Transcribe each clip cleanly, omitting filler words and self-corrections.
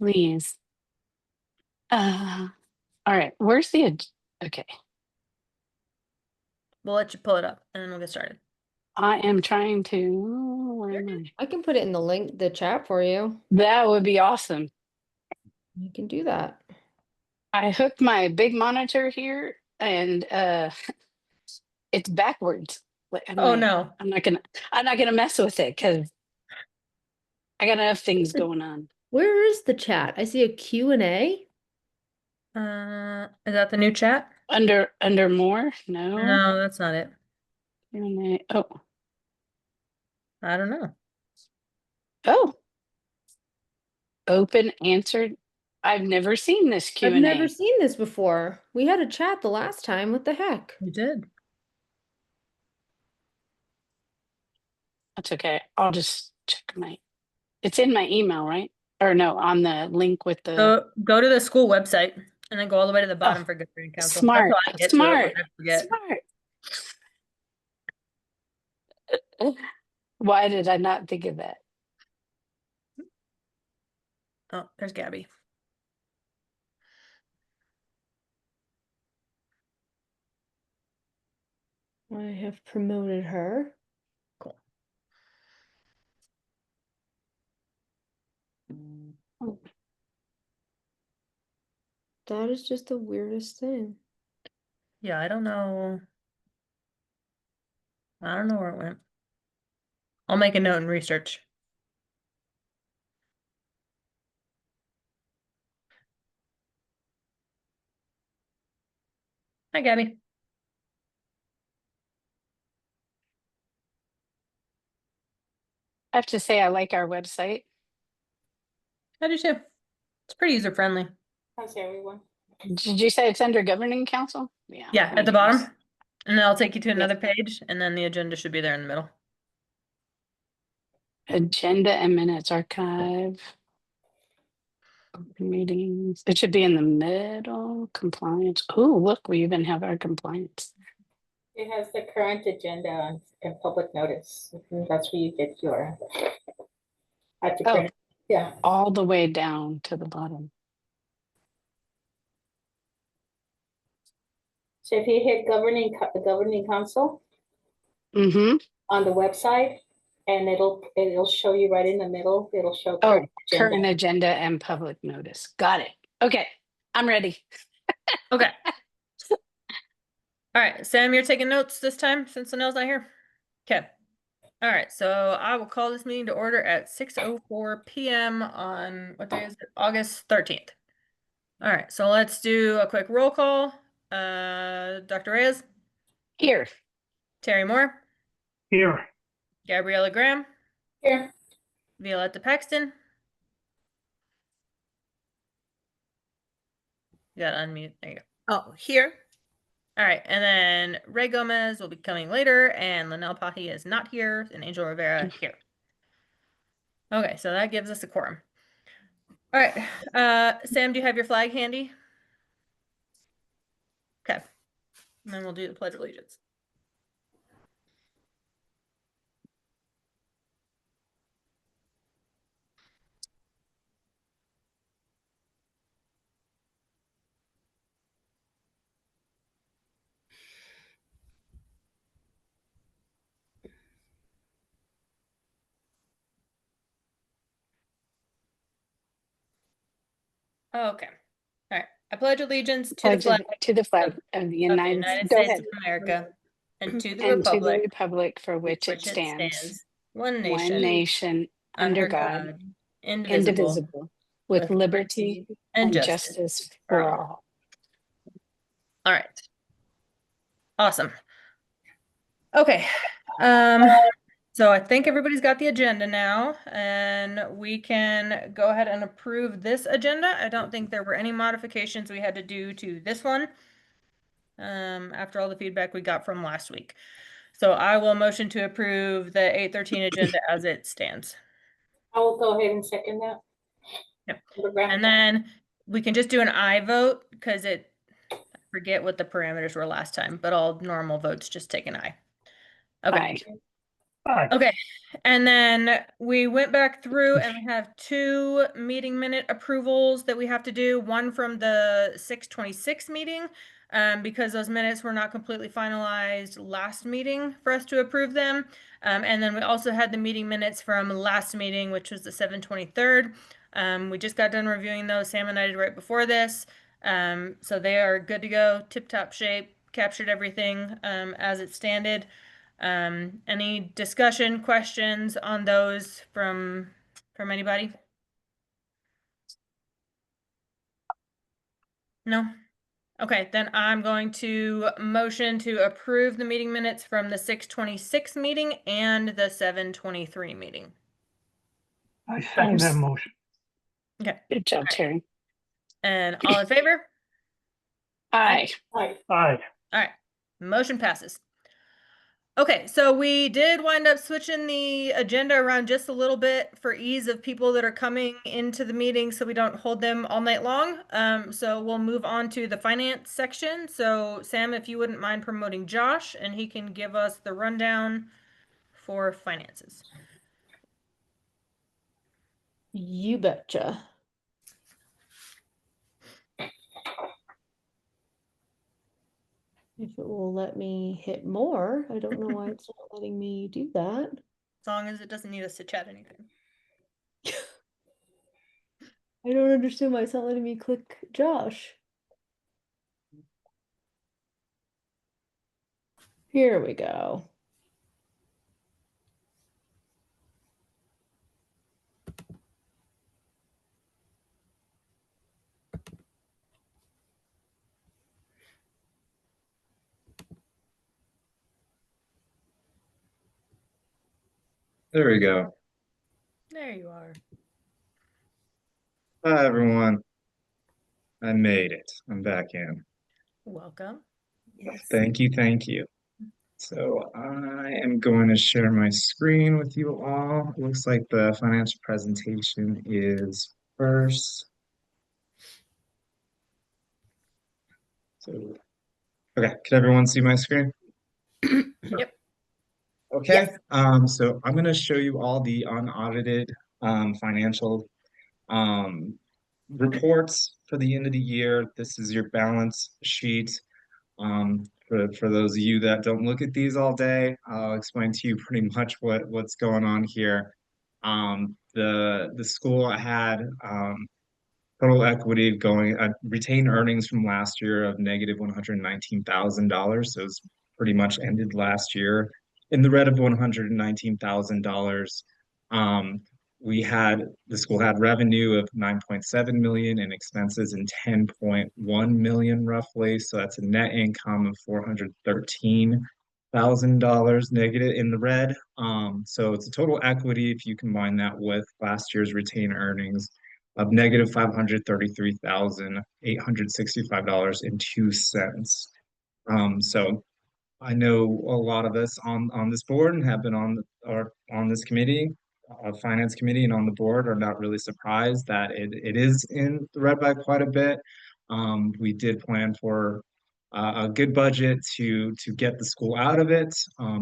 Please. All right. Where's the okay. We'll let you pull it up and then we'll get started. I am trying to. Where am I? I can put it in the chat for you. That would be awesome. You can do that. I hooked my big monitor here and it's backwards. Oh no. I'm not gonna mess with it because I got enough things going on. Where is the chat? I see a Q&A. Is that the new chat? Under more? No. No, that's not it. Oh. I don't know. Oh. Open answered. I've never seen this Q&A. I've never seen this before. We had a chat the last time. What the heck? You did. That's okay. I'll just check it's in my email, right? Or no, on the link with the Go to the school website and then go all the way to the bottom oh, for Governing Council. smart, That's how I get to it when I forget. smart. Why did I not think of that? Oh, there's Gabby. I have promoted her. Cool. That is just the weirdest thing. Yeah, I don't know. I don't know where it went. I'll make a note and research. Hi, Gabby. I have to say I like our website. I do too. It's pretty user friendly. How's everyone? Did you say it's under Governing Council? Yeah, at the bottom. And then I'll take you to another page, and then the agenda should be there in the middle. Agenda and minutes archive. Open meetings. It should be in the middle. Compliance. Oh, look, we even have our compliance. It has the current agenda and public notice. That's where you get your. Oh, yeah. All the way down to the bottom. So if you hit governing council Mm-hmm. on the website, and it'll show you right in the middle. It'll show current agenda and public notice. Got it. Okay, I'm ready. Okay. All right, Sam, you're taking notes this time since Linnell's not here? Okay. All right, so I will call this meeting to order at 6:04 p.m. on, what day is it? August 13th. All right, so let's do a quick roll call. Dr. Reyes? Here. Terry Moore? Here. Gabriella Graham? Here. Violetta Paxton? You gotta unmute. There you go. Oh, here. All right, and then Ray Gomez will be coming later, and Linnell Pahi is not here, and Angel Rivera here. Okay, so that gives us a quorum. All right, Sam, do you have your flag handy? Okay, and then we'll do the Pledge of Allegiance. Okay. All right. I pledge allegiance to the flag of the United States of America and to the republic for which it stands, one nation under God, indivisible, with liberty and justice for all. All right. Awesome. Okay. So I think everybody's got the agenda now, and we can go ahead and approve this agenda. I don't think there were any modifications we had to do to this one after all the feedback we got from last week. So I will motion to approve the 8/13 agenda as it stands. I will go ahead and second that. Yep. And then we can just do an aye vote because I forget what the parameters were last time, but all normal votes just take an aye. Okay. Aye. Aye. Okay, and then we went back through and we have 2 meeting minute approvals that we have to do. One from the 6/26 meeting, because those minutes were not completely finalized last meeting for us to approve them. And then we also had the meeting minutes from last meeting, which was the 7/23. We just got done reviewing those. Sam and I did right before this. So they are good to go, tip-top shape, captured everything, as it standed. Any discussion, questions on those from anybody? No? Okay, then I'm going to motion to approve the meeting minutes from the 6/26 meeting and the 7/23 meeting. I second that Yes. motion. Okay, Good job, Terry. and all in favor? Aye. Aye. Aye. All right, motion passes. Okay, so we did wind up switching the agenda around just a little bit for ease of people that are coming into the meeting so we don't hold them all night long. So we'll move on to the finance section. So Sam, if you wouldn't mind promoting Josh, and he can give us the rundown for finances. You betcha. If it will let me hit more, I don't know why it's not letting me do that. As long as it doesn't need us to chat anything. I don't understand why it's not letting me click Josh. Here we go. There we go. There you are. Hi, everyone. I made it. I'm back in. Welcome. Yes. Thank you, thank you. So I am going to share my screen with you all. Looks like the financial presentation is first. So, okay, can everyone see my screen? Yep. Okay, so I'm going to show you all the unaudited financial um, reports for the end of the year. This is your balance sheet. For those of you that don't look at these all day, I'll explain to you pretty much what's going on here. The school had total equity going retained earnings from last year of negative $119,000. So it's pretty much ended last year in the red of $119,000. Um, the school had revenue of 9.7 million and expenses in 10.1 million roughly. So that's a net income of $413,000 negative in the red. So it's a total equity if you combine that with last year's retained earnings of negative $533,865.02. So I know a lot of us on this board and have been or on this committee, finance committee, and on the board are not really surprised that it is in the red by quite a bit. We did plan for a good budget to get the school out of it.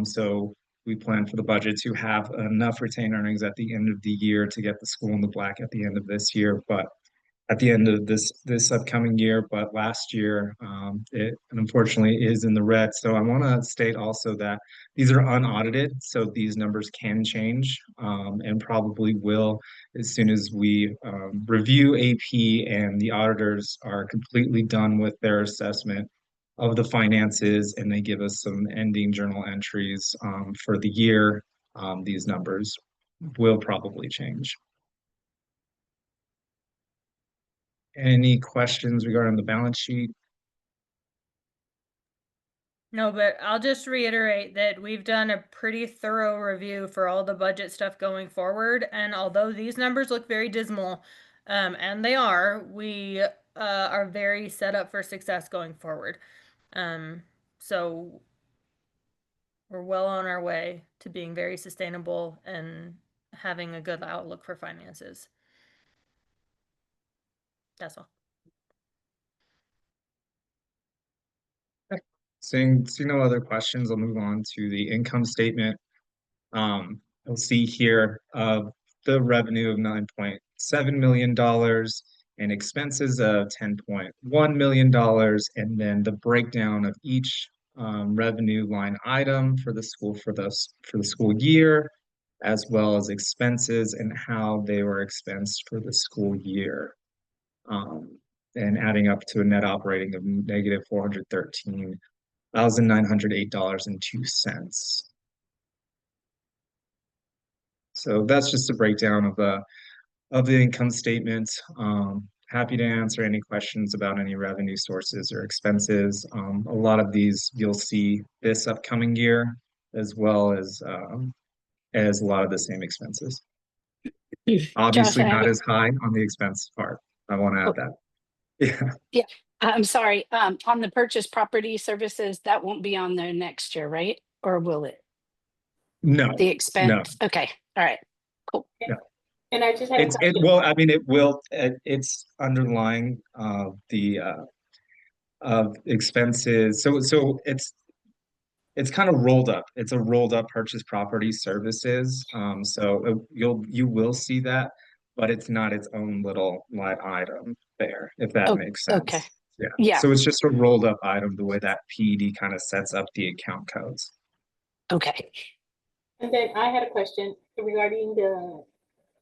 So we plan for the budget to have enough retained earnings at the end of the year to get the school in the black at the end of this year. But at the end of this upcoming year, but last year it unfortunately is in the red. So I want to state also that these are unaudited, so these numbers can change and probably will as soon as we review AP and the auditors are completely done with their assessment of the finances and they give us some ending journal entries for the year. These numbers will probably change. Any questions regarding the balance sheet? No, but I'll just reiterate that we've done a pretty thorough review for all the budget stuff going forward. And although these numbers look very dismal, and they are, we are very set up for success going forward. So we're well on our way to being very sustainable and having a good outlook for finances. That's all. Seeing no other questions, I'll move on to the income statement. You'll see here the revenue of $9.7 million and expenses of $10.1 million, and then the breakdown of each revenue line item for the school for the school year, as well as expenses and how they were expensed for the school year. And adding up to a net operating of negative $413,908.02. So that's just a breakdown of the income statement. Happy to answer any questions about any revenue sources or expenses. A lot of these you'll see this upcoming year, as well as a lot of the same expenses. Josh, Obviously, I have not a, as high on the expense part. I want to add oh, that. Yeah. yeah, I'm sorry. On the purchase property services, that won't be on there next year, right? Or will it? No, The no, expense? Okay, all right, cool. no. And I just had a It question. will, I mean, it will, it's underlying the of expenses. So it's kind of rolled up. It's a rolled up purchase property services. You will see that, but it's not its own little line item there, if that Oh, makes okay. sense. Yeah. Yeah, So it's just a rolled up item, the way that PED kind of sets up the account codes. okay. And then I had a question regarding the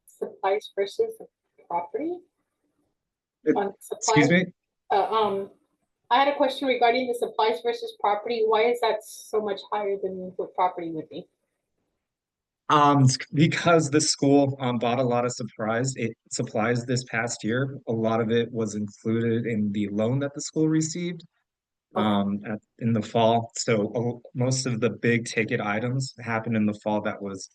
supplies versus property. On Excuse supplies, me? I had a question regarding the supplies versus property. Why is that so much higher than what property would be? It's because the school bought a lot of supplies this past year. A lot of it was included in the loan that the school received Okay. in the fall. So most of the big ticket items happened in the fall that was,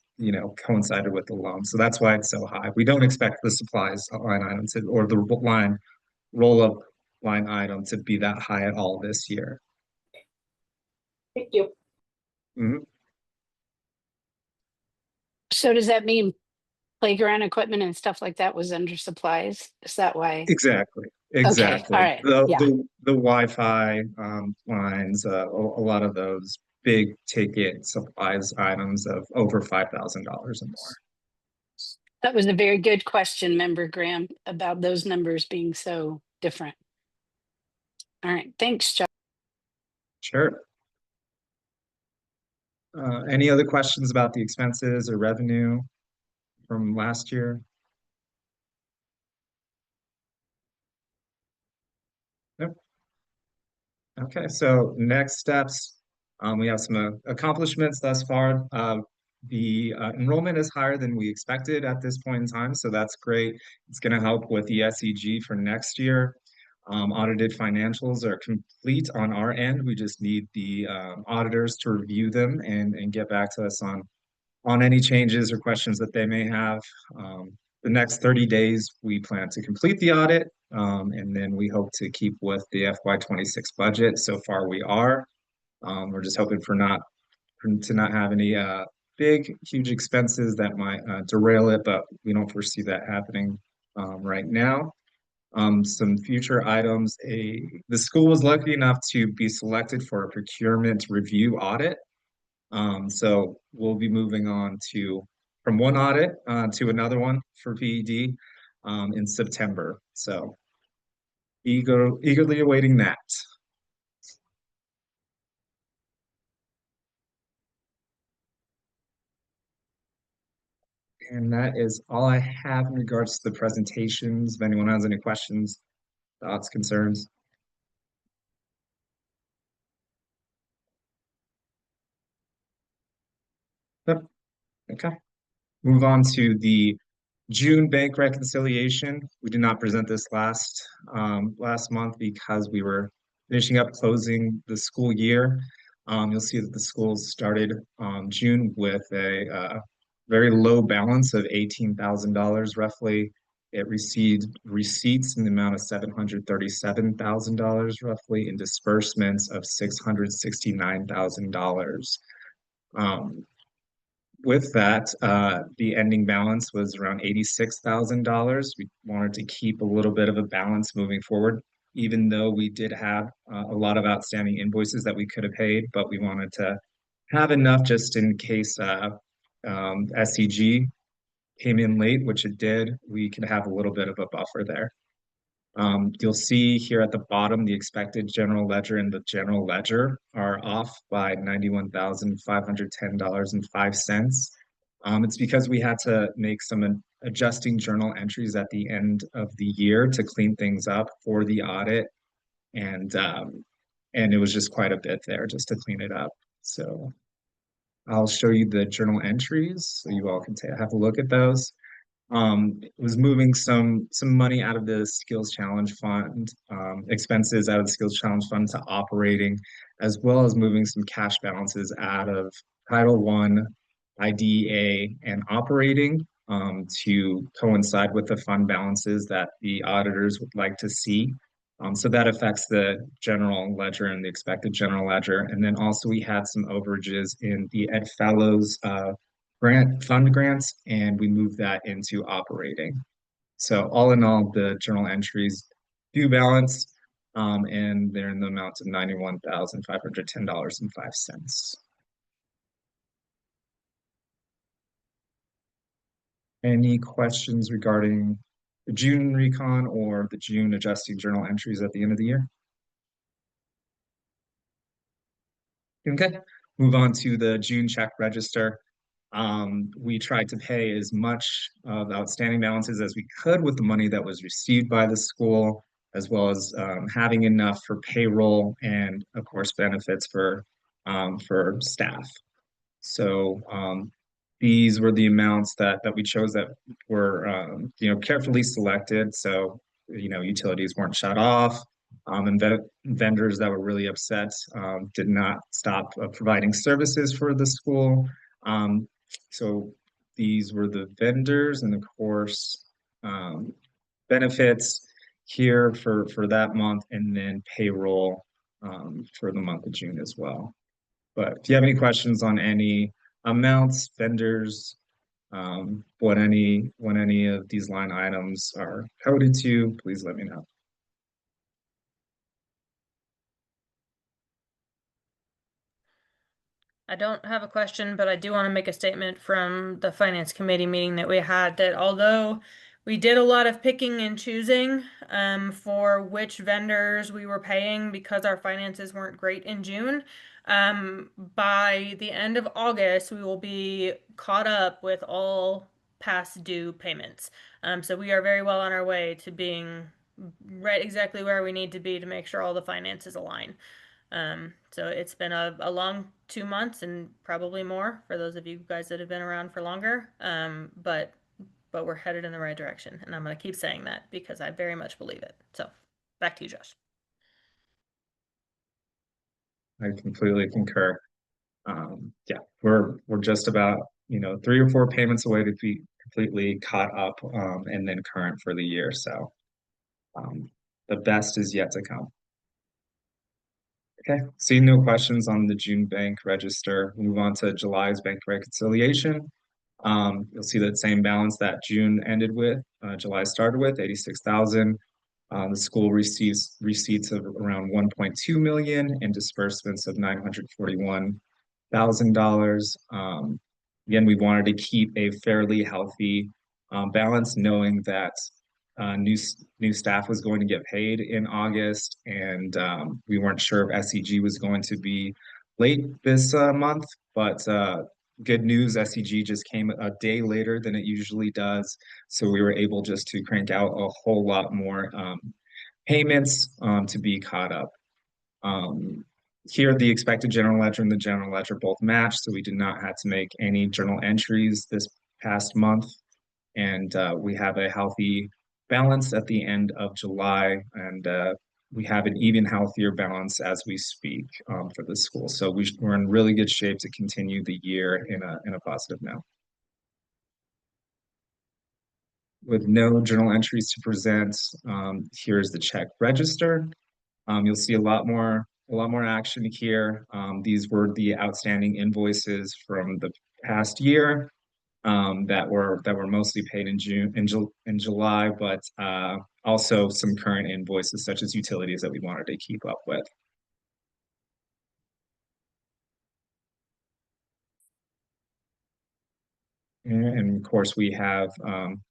coincided with the loan. So that's why it's so high. We don't expect the supplies line item to, or the line roll up line item to be that high at all this year. Thank you. Mhm. So does that mean playground equipment and stuff like that was under supplies? Is that why? Exactly. Okay, all Exactly. right, yeah, The Wi-Fi lines, a lot of those big ticket supplies items of over $5,000 or more. that was a very good question, Member Graham, about those numbers being so different. All right, thanks, Josh. Sure. Any other questions about the expenses or revenue from last year? Nope. Okay, so next steps, we have some accomplishments thus far. The enrollment is higher than we expected at this point in time, so that's great. It's going to help with the SEG for next year. Audited financials are complete on our end. We just need the auditors to review them and get back to us on any changes or questions that they may have. The next 30 days, we plan to complete the audit, and then we hope to keep with the FY26 budget. So far, we are. We're just hoping to not have any big, huge expenses that might derail it, but we don't foresee that happening right now. Some future items. The school was lucky enough to be selected for a procurement review audit. So we'll be moving on from one audit to another one for PED in September. So eagerly awaiting that. And that is all I have in regards to the presentations. If anyone has any questions, thoughts, concerns. Yep. Okay. Move on to the June bank reconciliation. We did not present this last month because we were finishing up closing the school year. You'll see that the schools started June with a very low balance of $18,000 roughly. It received receipts in the amount of $737,000 roughly, and disbursements of $669,000. With that, the ending balance was around $86,000. We wanted to keep a little bit of a balance moving forward, even though we did have a lot of outstanding invoices that we could have paid, but we wanted to have enough just in case SCG came in late, which it did, we can have a little bit of a buffer there. You'll see here at the bottom, the expected general ledger and the general ledger are off by $91,510.05. It's because we had to make some adjusting journal entries at the end of the year to clean things up for the audit. And it was just quite a bit there just to clean it up. So I'll show you the journal entries so you all can have a look at those. It was moving some money out of the Skills Challenge Fund, expenses out of the Skills Challenge Fund to operating, as well as moving some cash balances out of Title I, IDA, and operating to coincide with the fund balances that the auditors would like to see. So that affects the general ledger and the expected general ledger. And then also we had some overages in the Ed Fellows fund grants, and we moved that into operating. So all in all, the journal entries do balance, and they're in the amount of $91,510.05. Any questions regarding the June recon or the June adjusting journal entries at the end of the year? Okay, move on to the June check register. We tried to pay as much of the outstanding balances as we could with the money that was received by the school, as well as having enough for payroll and, of course, benefits for staff. So these were the amounts that we chose that were carefully selected. So utilities weren't shut off, and vendors that were really upset did not stop providing services for the school. So these were the vendors, and of course benefits here for that month, and then payroll for the month of June as well. But if you have any questions on any amounts, vendors, what any of these line items are coded to, please let me know. I don't have a question, but I do want to make a statement from the Finance Committee meeting that we had that although we did a lot of picking and choosing for which vendors we were paying because our finances weren't great in June, by the end of August, we will be caught up with all past due payments. So we are very well on our way to being right exactly where we need to be to make sure all the finances align. So it's been a long 2 months and probably more for those of you guys that have been around for longer. But we're headed in the right direction, and I'm going to keep saying that because I very much believe it. So back to you, Josh. I completely concur. Yeah, we're just about 3 or 4 payments away to be completely caught up and then current for the year. So the best is yet to come. Okay, seeing no questions on the June bank register, move on to July's bank reconciliation. You'll see that same balance that June ended with, July started with 86,000. The school receives receipts of around 1.2 million and disbursements of $941,000. Again, we wanted to keep a fairly healthy balance, knowing that new staff was going to get paid in August, and we weren't sure if SCG was going to be late this month, but good news, SCG just came a day later than it usually does, so we were able just to crank out a whole lot more payments to be caught up. Here, the expected general ledger and the general ledger both match, so we did not have to make any journal entries this past month, and we have a healthy balance at the end of July, and we have an even healthier balance as we speak for the school. So we're in really good shape to continue the year in a positive note. With no journal entries to present, here's the check register. You'll see a lot more action here. These were the outstanding invoices from the past year that were mostly paid in July, but also some current invoices such as utilities that we wanted to keep up with. And of course, we have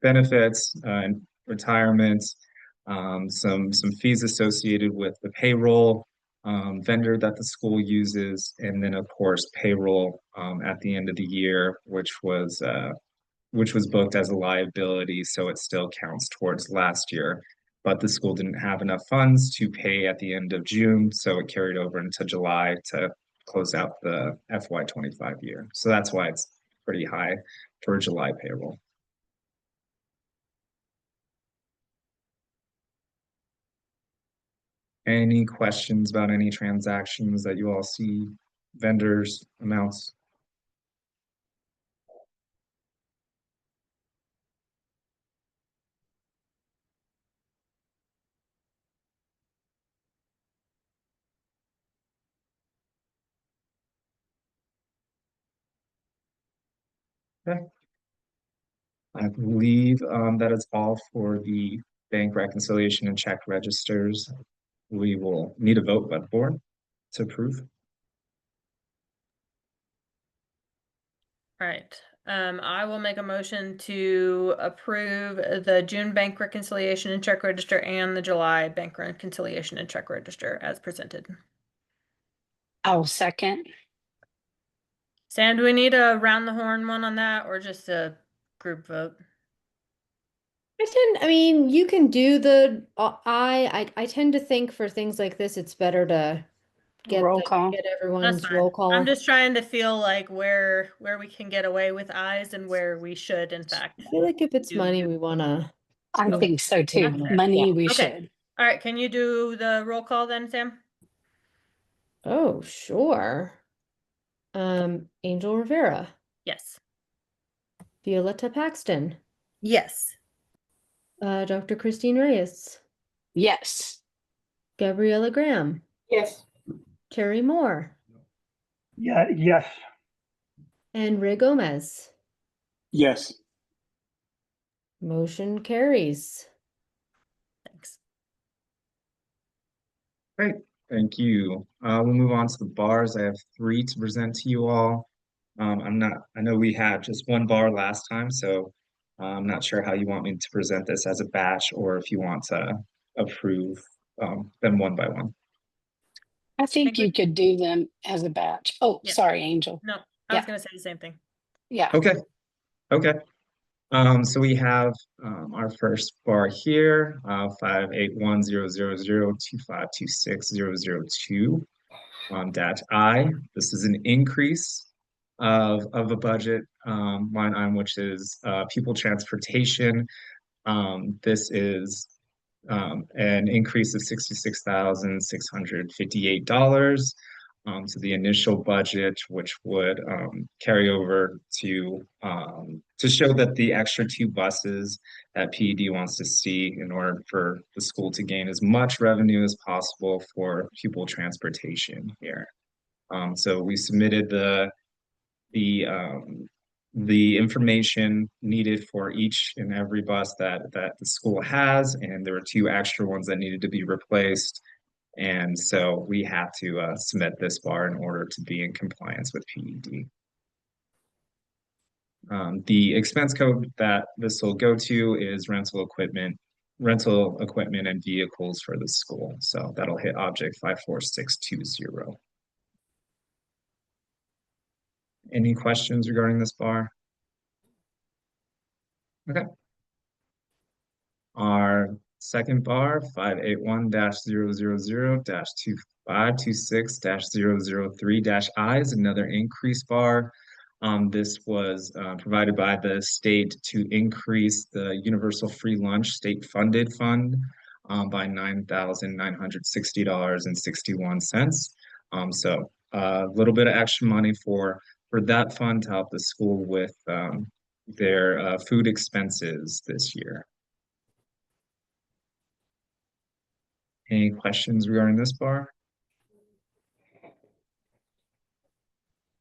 benefits and retirement, some fees associated with the payroll vendor that the school uses, and then of course payroll at the end of the year, which was booked as a liability, so it still counts towards last year. But the school didn't have enough funds to pay at the end of June, so it carried over into July to close out the FY25 year. So that's why it's pretty high for July payroll. Any questions about any transactions that you all see, vendors, amounts? Okay. I believe that is all for the bank reconciliation and check registers. We will need a vote by the board to approve. All right. I will make a motion to approve the June bank reconciliation and check register and the July bank reconciliation and check register as presented. I'll second. Sam, do we need a round the horn one on that or just a group vote? I mean, you can do the, I tend to think for things like this, it's better to Roll call. get That's everyone's fine. roll call. I'm just trying to feel like where we can get away with eyes and where we should, in fact. I feel like if it's do- money, we wanna. I Yeah. think so too. Yeah. Money, we Okay. should. All right, can you do the roll call then, Sam? Oh, sure. Angel Rivera, Yes. Violetta Paxton, Yes. Dr. Christine Reyes, Yes. Gabriella Graham, Yes. Carrie Moore, Yeah, yes. and Ray Gomez. Yes. Motion carries. Thanks. Great, thank you. We'll move on to the bars. I have 3 to present to you all. I know we had just 1 bar last time, so I'm not sure how you want me to present this as a batch or if you want to approve them one by one. I think you could do them as a batch. Oh, Yeah. sorry, Angel. No, I was Yeah. gonna say the same thing. Yeah. Okay, okay. So we have our first bar here, 5810002526002 dash I. This is an increase of a budget line item, which is pupil transportation. This is an increase of $66,658 to the initial budget, which would carry over to show that the extra 2 buses that PED wants to see in order for the school to gain as much revenue as possible for pupil transportation here. So we submitted the the information needed for each and every bus that the school has, and there were 2 extra ones that needed to be replaced. And so we have to submit this bar in order to be in compliance with PED. The expense code that this will go to is rental equipment and vehicles for the school. So that'll hit object 54620. Any questions regarding this bar? Okay. Our second bar, 581-000-2526-003-I is another increase bar. This was provided by the state to increase the universal free lunch state funded fund by $9,960.61. So a little bit of extra money for that fund to help the school with their food expenses this year. Any questions regarding this bar?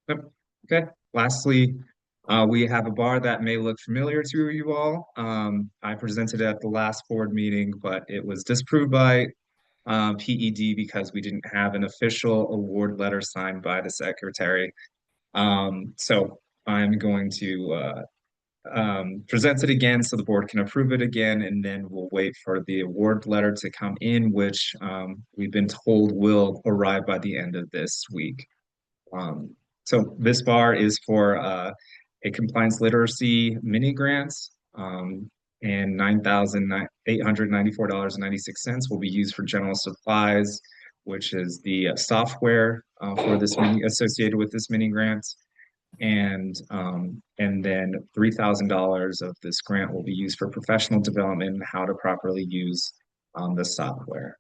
Nope. Okay. Lastly, we have a bar that may look familiar to you all. I presented it at the last board meeting, but it was disproved by PED because we didn't have an official award letter signed by the secretary. So I'm going to presents it again so the board can approve it again, and then we'll wait for the award letter to come in, which we've been told will arrive by the end of this week. So this bar is for a compliance literacy mini grants, and $9,894.96 will be used for general supplies, which is the software for this mini associated with this mini grants. And then $3,000 of this grant will be used for professional development and how to properly use the software.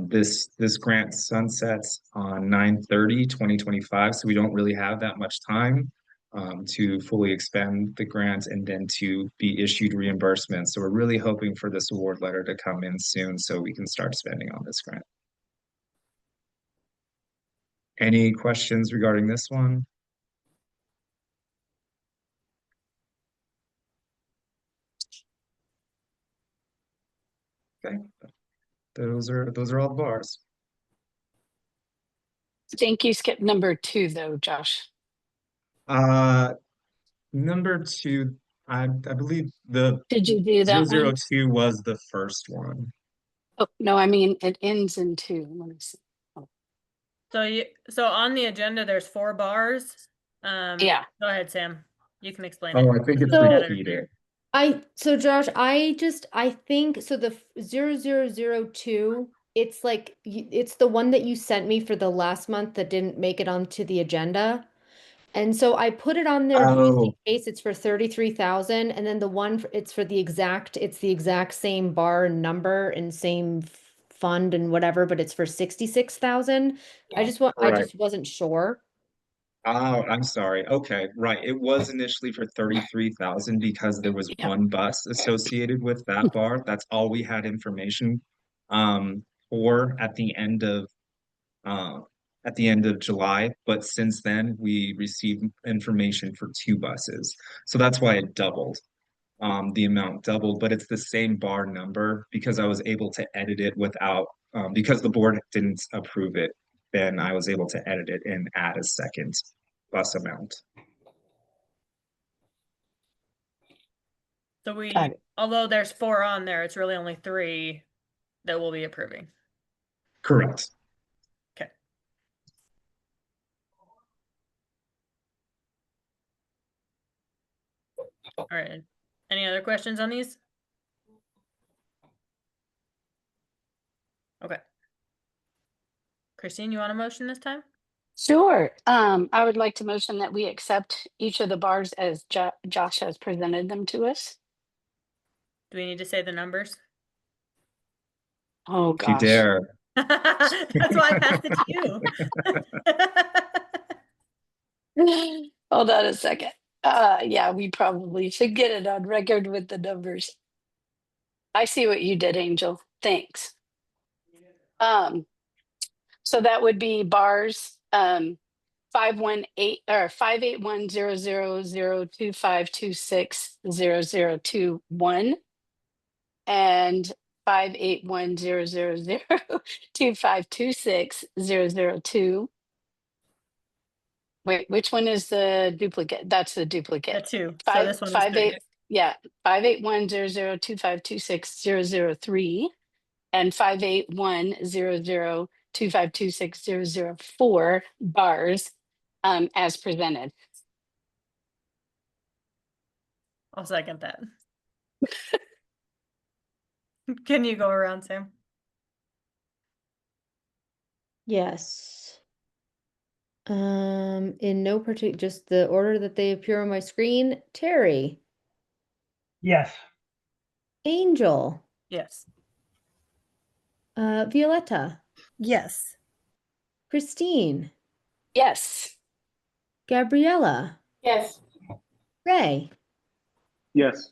This grant sunsets on 9/30/2025, so we don't really have that much time to fully expend the grant and then to be issued reimbursement. So we're really hoping for this award letter to come in soon so we can start spending on this grant. Any questions regarding this one? Okay, those are all the bars. I think you skipped number 2 though, Josh. Number 2, I believe the Did you do that one? 002 was the first one. Oh, no, I mean, it ends in 2. Let me see. So on the agenda, there's 4 bars. Yeah. Go ahead, Sam. You can explain Oh, it. I think it's So- repeated. So Josh, I think, so the 0002, it's like, it's the one that you sent me for the last month that didn't make it onto the agenda. And so I put it on there just in Oh, case it's for 33,000, and then the one, it's the exact same bar number and same fund and whatever, but it's for 66,000. I Right. just wasn't sure. oh, I'm sorry. Okay, right. It was initially for 33,000 because there was Yeah. one bus associated with that bar. That's all we had information for at the end of July. But since then, we received information for 2 buses. So that's why it doubled. The amount doubled, but it's the same bar number because I was able to edit it without because the board didn't approve it, then I was able to edit it and add a second bus amount. So Got it. although there's 4 on there, it's really only 3 that we'll be approving. Correct. Okay. All right. Any other questions on these? Okay. Christine, you want a motion this time? Sure. I would like to motion that we accept each of the bars as Josh has presented them to us. Do we need to say the numbers? Oh, If you gosh. dare. That's why I passed it to you. Hold on a second. Yeah, we probably should get it on record with the numbers. I see what you did, Angel. Thanks. So that would be bars 518 or 581000252600021 and 5810002526002. Wait, which one is the duplicate? That's the The duplicate. 2. So Five this one is five 3. eight yeah 5810025266003 and 5810025266004 bars as presented. I'll second that. Can you go around, Sam? Yes. In no particular, just the order that they appear on my screen. Terry, Yes. Angel, Yes. Violetta, Yes. Christine, Yes. Gabriella, Yes. Ray. Yes.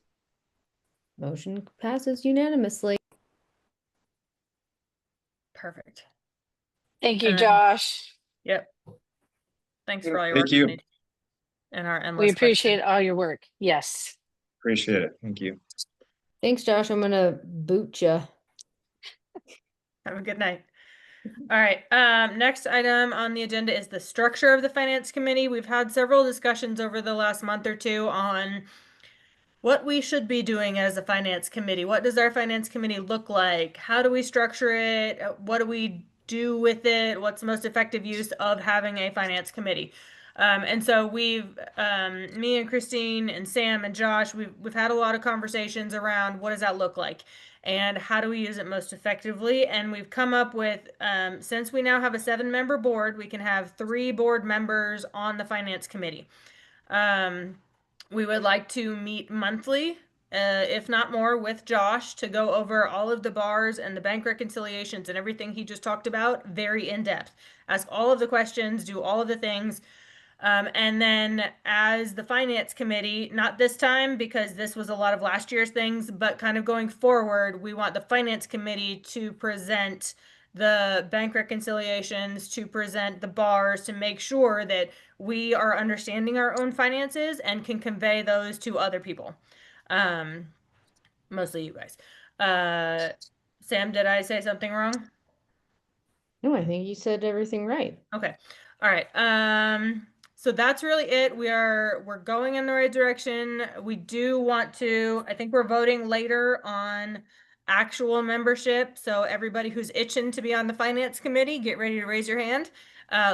Motion passes unanimously. Perfect. Thank you, And then- Josh. Yep. Thanks for all your Thank work you. tonight and our endless We appreciate questions. all your work. Yes. Appreciate it. Thank you. Thanks, Josh. I'm gonna boot you. Have a good night. All right, next item on the agenda is the structure of the finance committee. We've had several discussions over the last month or two on what we should be doing as a finance committee. What does our finance committee look like? How do we structure it? What do we do with it? What's the most effective use of having a finance committee? And so we've, me and Christine and Sam and Josh, we've had a lot of conversations around what does that look like and how do we use it most effectively. And we've come up with, since we now have a 7-member board, we can have 3 board members on the finance committee. We would like to meet monthly, if not more, with Josh to go over all of the bars and the bank reconciliations and everything he just talked about very in depth. Ask all of the questions, do all of the things. And then as the finance committee, not this time because this was a lot of last year's things, but kind of going forward, we want the finance committee to present the bank reconciliations, to present the bars, to make sure that we are understanding our own finances and can convey those to other people. Mostly you guys. Sam, did I say something wrong? No, I think you said everything right. Okay. All right. So that's really it. We're going in the right direction. We do want to, I think we're voting later on actual membership. So everybody who's itching to be on the finance committee, get ready to raise your hand.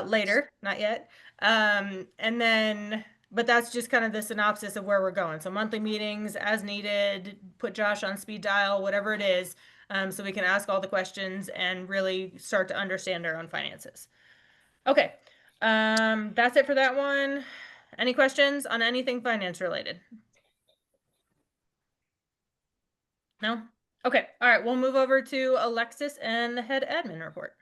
Later, not yet. And then, but that's just kind of the synopsis of where we're going. So monthly meetings as needed, put Josh on speed dial, whatever it is, so we can ask all the questions and really start to understand our own finances. Okay, that's it for that one. Any questions on anything finance related? No? Okay, all right, we'll move over to Alexis and the head admin report.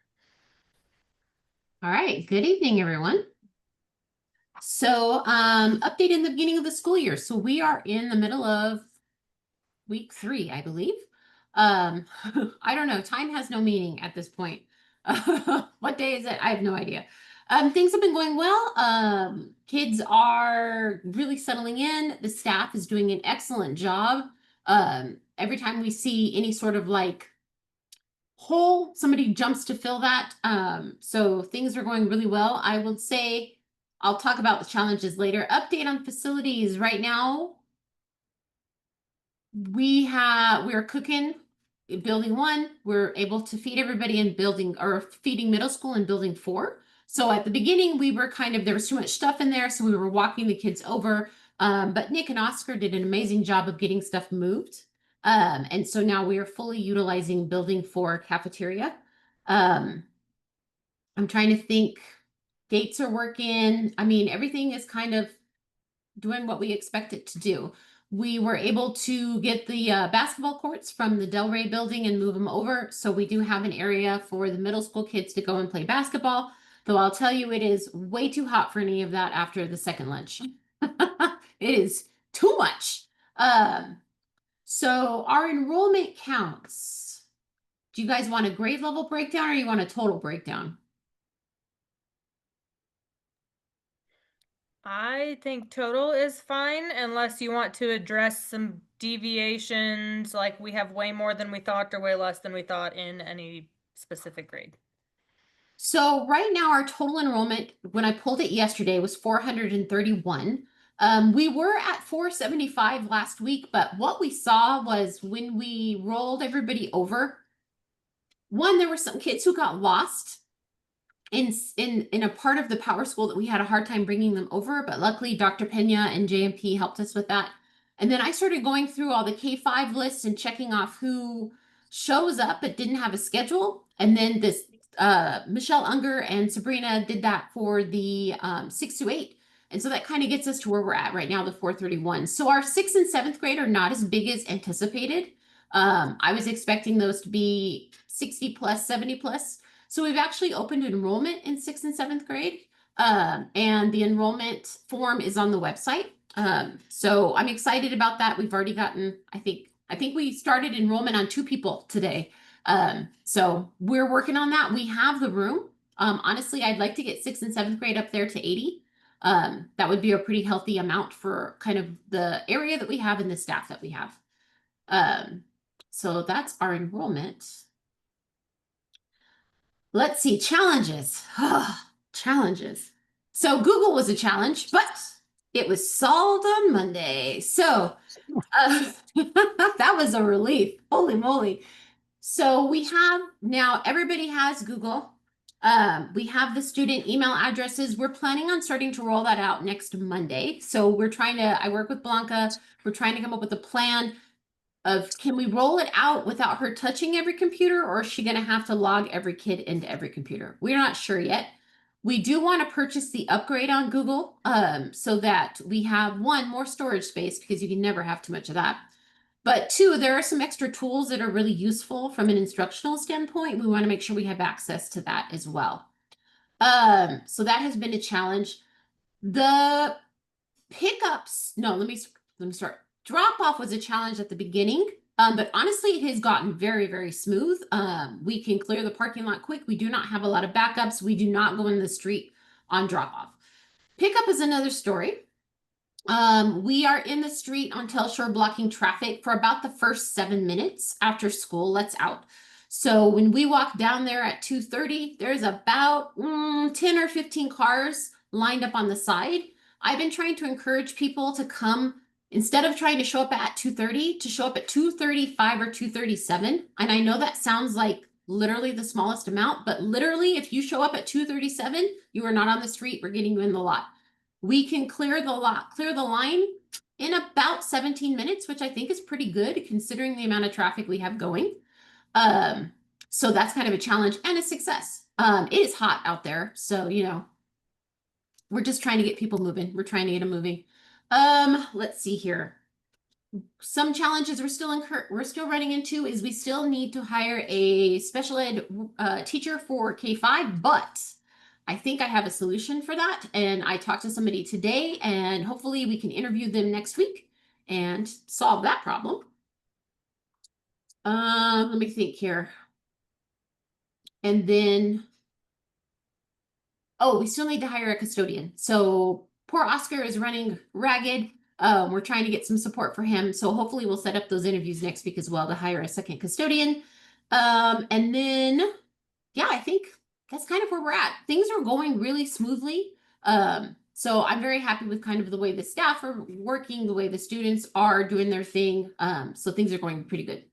All right, good evening, everyone. So, update in the beginning of the school year. So we are in the middle of week 3, I believe. I don't know, time has no meaning at this point. What day is it? I have no idea. Things have been going well. Kids are really settling in. The staff is doing an excellent job. Every time we see any sort of like hole, somebody jumps to fill that. So things are going really well. I will say, I'll talk about the challenges later. Update on facilities right now. We're cooking in building 1. We're able to feed everybody in building or feeding middle school in building 4. So at the beginning, we were there was too much stuff in there. So we were walking the kids over. But Nick and Oscar did an amazing job of getting stuff moved. And so now we are fully utilizing building 4 cafeteria. I'm trying to think, gates are working. I mean, everything is kind of doing what we expect it to do. We were able to get the basketball courts from the Delray building and move them over. So we do have an area for the middle school kids to go and play basketball. Though I'll tell you, it is way too hot for any of that after the second lunch. It is too much. So our enrollment counts. Do you guys want a grade level breakdown or you want a total breakdown? I think total is fine unless you want to address some deviations, like we have way more than we thought or way less than we thought in any specific grade. So right now our total enrollment, when I pulled it yesterday, was 431. We were at 475 last week, but what we saw was when we rolled everybody over, one, there were some kids who got lost in a part of the power school that we had a hard time bringing them over, but luckily Dr. Pena and JMP helped us with that. And then I started going through all the K5 lists and checking off who shows up but didn't have a schedule. And then this Michelle Unger and Sabrina did that for the 6 to 8. And so that kind of gets us to where we're at right now, the 431. So our 6th and 7th grade are not as big as anticipated. I was expecting those to be 60 plus, 70 plus. So we've actually opened enrollment in 6th and 7th grade. And the enrollment form is on the website. So I'm excited about that. We've already gotten, I think we started enrollment on 2 people today. So we're working on that. We have the room. Honestly, I'd like to get 6th and 7th grade up there to 80. That would be a pretty healthy amount for kind of the area that we have and the staff that we have. So that's our enrollment. Let's see, challenges. Challenges. So Google was a challenge, but it was solved on Monday. So that was a relief. Holy moly. So we have now everybody has Google. We have the student email addresses. We're planning on starting to roll that out next Monday. So I work with Blanca. We're trying to come up with a plan of can we roll it out without her touching every computer, or is she going to have to log every kid into every computer? We're not sure yet. We do want to purchase the upgrade on Google so that we have one, more storage space, because you can never have too much of that. But two, there are some extra tools that are really useful from an instructional standpoint. We want to make sure we have access to that as well. So that has been a challenge. The pickups, no, let me start. Drop off was a challenge at the beginning, but honestly, it has gotten very, very smooth. We can clear the parking lot quick. We do not have a lot of backups. We do not go in the street on drop off. Pickup is another story. We are in the street on Telshore blocking traffic for about the first 7 minutes after school lets out. So when we walk down there at 2:30, there's about 10 or 15 cars lined up on the side. I've been trying to encourage people to come, instead of trying to show up at 2:30, to show up at 2:35 or 2:37. And I know that sounds like literally the smallest amount, but literally if you show up at 2:37, you are not on the street. We're getting you in the lot. We can clear the line in about 17 minutes, which I think is pretty good considering the amount of traffic we have going. So that's kind of a challenge and a success. It is hot out there, so we're just trying to get people moving. We're trying to get them moving. Let's see here. Some challenges we're still running into is we still need to hire a special ed teacher for K-5, but I think I have a solution for that. And I talked to somebody today, and hopefully we can interview them next week and solve that problem. Let me think here. And then, we still need to hire a custodian. So poor Oscar is running ragged. We're trying to get some support for him. So hopefully we'll set up those interviews next week as well to hire a second custodian. And then, yeah, I think that's kind of where we're at. Things are going really smoothly. So I'm very happy with kind of the way the staff are working, the way the students are doing their thing. So things are going pretty good.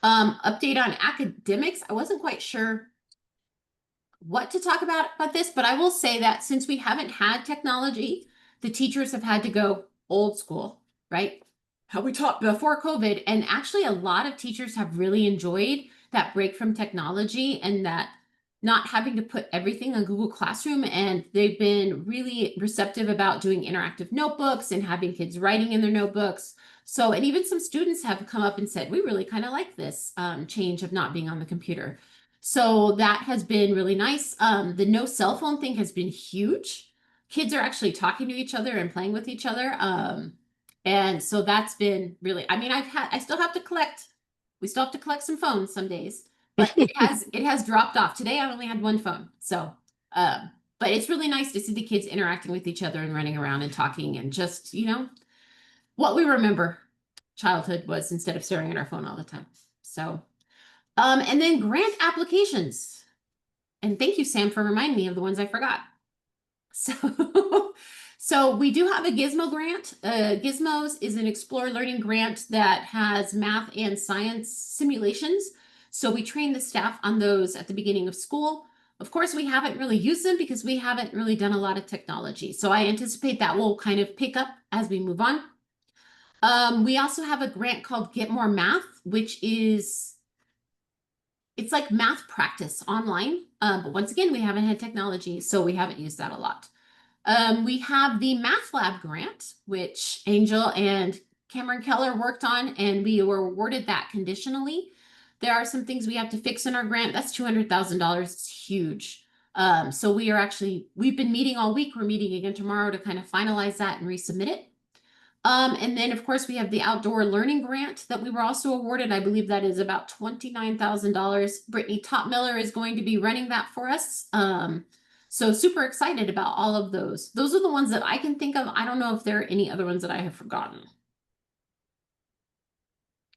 Update on academics. I wasn't quite sure what to talk about this, but I will say that since we haven't had technology, the teachers have had to go old school, right? How we taught before COVID. And actually a lot of teachers have really enjoyed that break from technology and that not having to put everything on Google Classroom. And they've been really receptive about doing interactive notebooks and having kids writing in their notebooks. So, and even some students have come up and said, we really kind of like this change of not being on the computer. So that has been really nice. The no cell phone thing has been huge. Kids are actually talking to each other and playing with each other. And so that's been really, I mean, we still have to collect some phones some days, but it has dropped off. Today I only had one phone. So, but it's really nice to see the kids interacting with each other and running around and talking and just, what we remember childhood was instead of staring at our phone all the time. So, and then grant applications. And thank you, Sam, for reminding me of the ones I forgot. So we do have a Gizmo grant. Gizmos is an Explore Learning grant that has math and science simulations. So we train the staff on those at the beginning of school. Of course, we haven't really used them because we haven't really done a lot of technology. So I anticipate that will kind of pick up as we move on. We also have a grant called Get More Math, which is, it's like math practice online. But once again, we haven't had technology, so we haven't used that a lot. We have the Math Lab grant, which Angel and Cameron Keller worked on, and we were awarded that conditionally. There are some things we have to fix in our grant. That's $200,000. It's huge. So we've been meeting all week. We're meeting again tomorrow to kind of finalize that and resubmit it. And then of course we have the outdoor learning grant that we were also awarded. I believe that is about $29,000. Brittany Topmiller is going to be running that for us. So super excited about all of those. Those are the ones that I can think of. I don't know if there are any other ones that I have forgotten.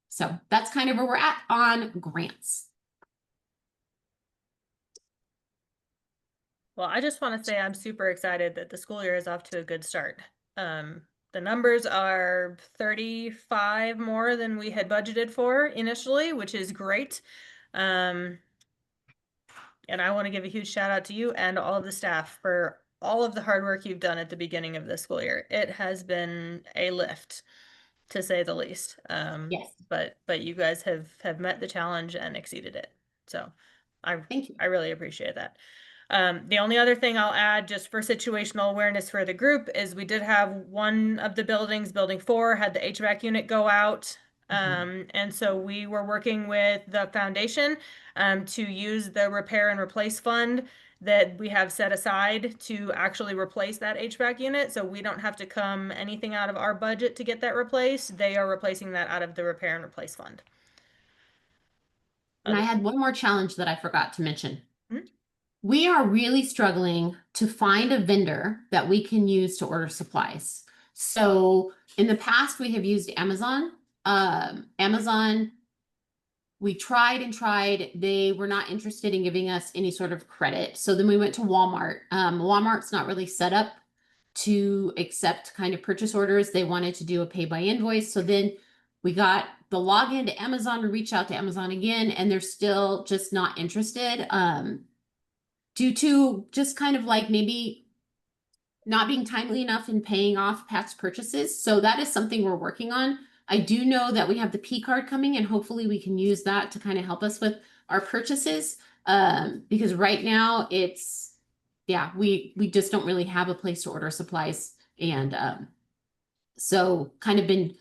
So that's kind of where we're at on grants. Well, I just want to say I'm super excited that the school year is off to a good start. The numbers are 35 more than we had budgeted for initially, which is great. And I want to give a huge shout out to you and all of the staff for all of the hard work you've done at the beginning of the school year. It has been a lift, to say the least. Yes. But you guys have met the challenge and exceeded it. So Thank you. I really appreciate that. The only other thing I'll add just for situational awareness for the group is we did have one of the buildings, building 4, had the HVAC unit go out. And so we were working with the foundation to use the repair and replace fund that we have set aside to actually replace that HVAC unit. So we don't have to come anything out of our budget to get that replaced. They are replacing that out of the repair and replace fund. And I had one more challenge that I forgot to mention. Hmm? We are really struggling to find a vendor that we can use to order supplies. So in the past, we have used Amazon. Amazon, we tried and tried. They were not interested in giving us any sort of credit. So then we went to Walmart. Walmart's not really set up to accept kind of purchase orders. They wanted to do a pay by invoice. So then we got the login to Amazon. We reached out to Amazon again, and they're still just not interested. Due to just kind of like maybe not being timely enough in paying off past purchases. So that is something we're working on. I do know that we have the P card coming, and hopefully we can use that to kind of help us with our purchases. Because right now it's, yeah, we just don't really have a place to order supplies. And so kind of been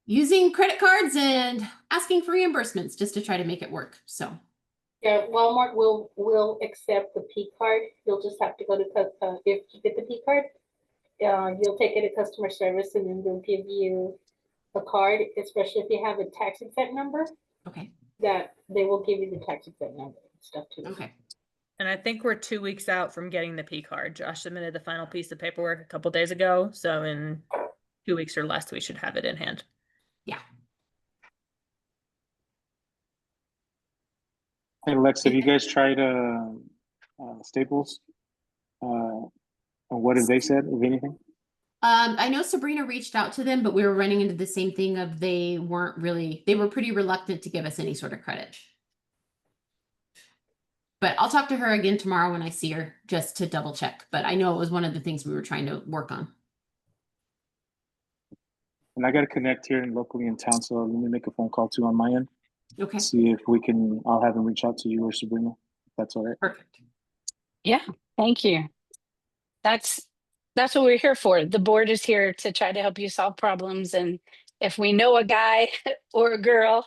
using credit cards and asking for reimbursements just to try to make it work. So Yeah, Walmart will accept the P card. You'll just have to go to, if you get the P card, you'll take it to customer service and then they'll give you a card, especially if you have a tax exempt number, okay. that they will give you the tax exempt number and stuff too. Okay. And I think we're 2 weeks out from getting the P card. Josh submitted the final piece of paperwork a couple days ago. So in 2 weeks or less, we should have it in hand. Yeah. Hey, Alexa, have you guys tried Staples? What have they said, if anything? I know Sabrina reached out to them, but we were running into the same thing of they were pretty reluctant to give us any sort of credit. But I'll talk to her again tomorrow when I see her just to double check. But I know it was one of the things we were trying to work on. And I got to connect here and locally in town, so let me make a phone call too on my end. Okay. See if we can, I'll have them reach out to you or Sabrina, if that's all right. Perfect. Yeah, thank you. That's what we're here for. The board is here to try to help you solve problems. And if we know a guy or a girl,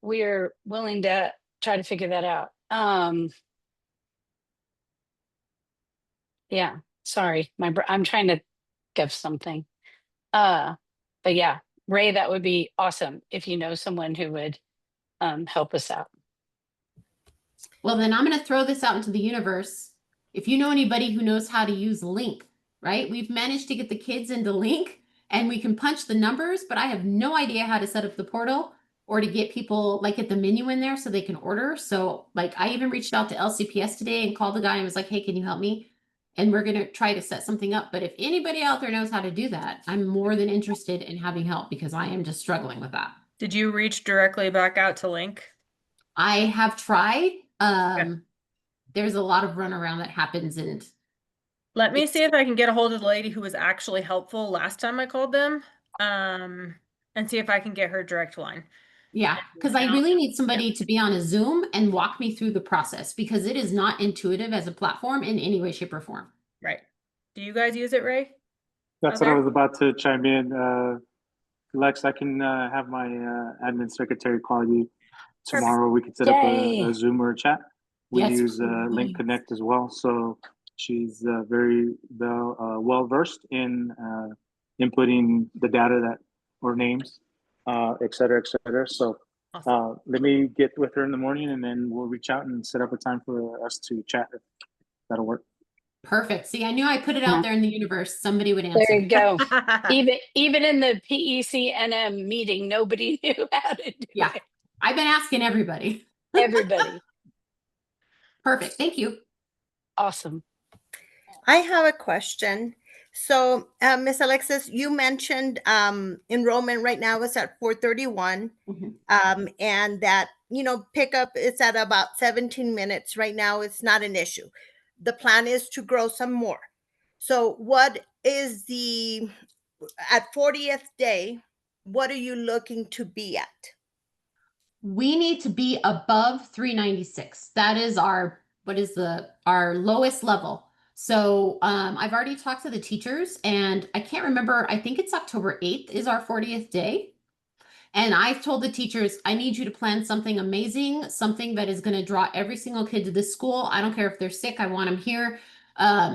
we're willing to try to figure that out. Yeah, sorry, I'm trying to give something. But yeah, Ray, that would be awesome if you know someone who would help us out. Well, then I'm going to throw this out into the universe. If you know anybody who knows how to use Link, right? We've managed to get the kids into Link and we can punch the numbers, but I have no idea how to set up the portal or to get people like at the menu in there so they can order. So like I even reached out to LCPS today and called the guy and was like, hey, can you help me? And we're going to try to set something up. But if anybody out there knows how to do that, I'm more than interested in having help because I am just struggling with that. Did you reach directly back out to Link? I have tried. There's a lot of runaround that happens, and let me see if I can get a hold of the lady who was actually helpful last time I called them, and see if I can get her direct line. Yeah, because I really need somebody to be on a Zoom and walk me through the process because it is not intuitive as a platform in any way, shape, or form. Right. Do you guys use it, Ray? That's what I was about to chime in. Lex, I can have my admin secretary call you tomorrow. We can set up a Zoom or a chat. We use Link Connect as well. So she's very well versed in inputting the data that or names, et cetera, et cetera. So awesome. Let me get with her in the morning and then we'll reach out and set up a time for us to chat. That'll work. Perfect. See, I knew I put it out there in the universe. Somebody would answer. There you go. even in the PECNM meeting, nobody knew how to do it. I've been asking everybody. Everybody. Perfect. Thank you. Awesome. I have a question. So, Miss Alexis, you mentioned enrollment right now is at 431, and that, you know, pickup is at about 17 minutes right now. It's not an issue. The plan is to grow some more. So what is at 40th day, what are you looking to be at? We need to be above 396. That is our our lowest level. So I've already talked to the teachers, and I can't remember, I think it's October 8th is our 40th day. And I've told the teachers, I need you to plan something amazing, something that is going to draw every single kid to this school. I don't care if they're sick, I want them here.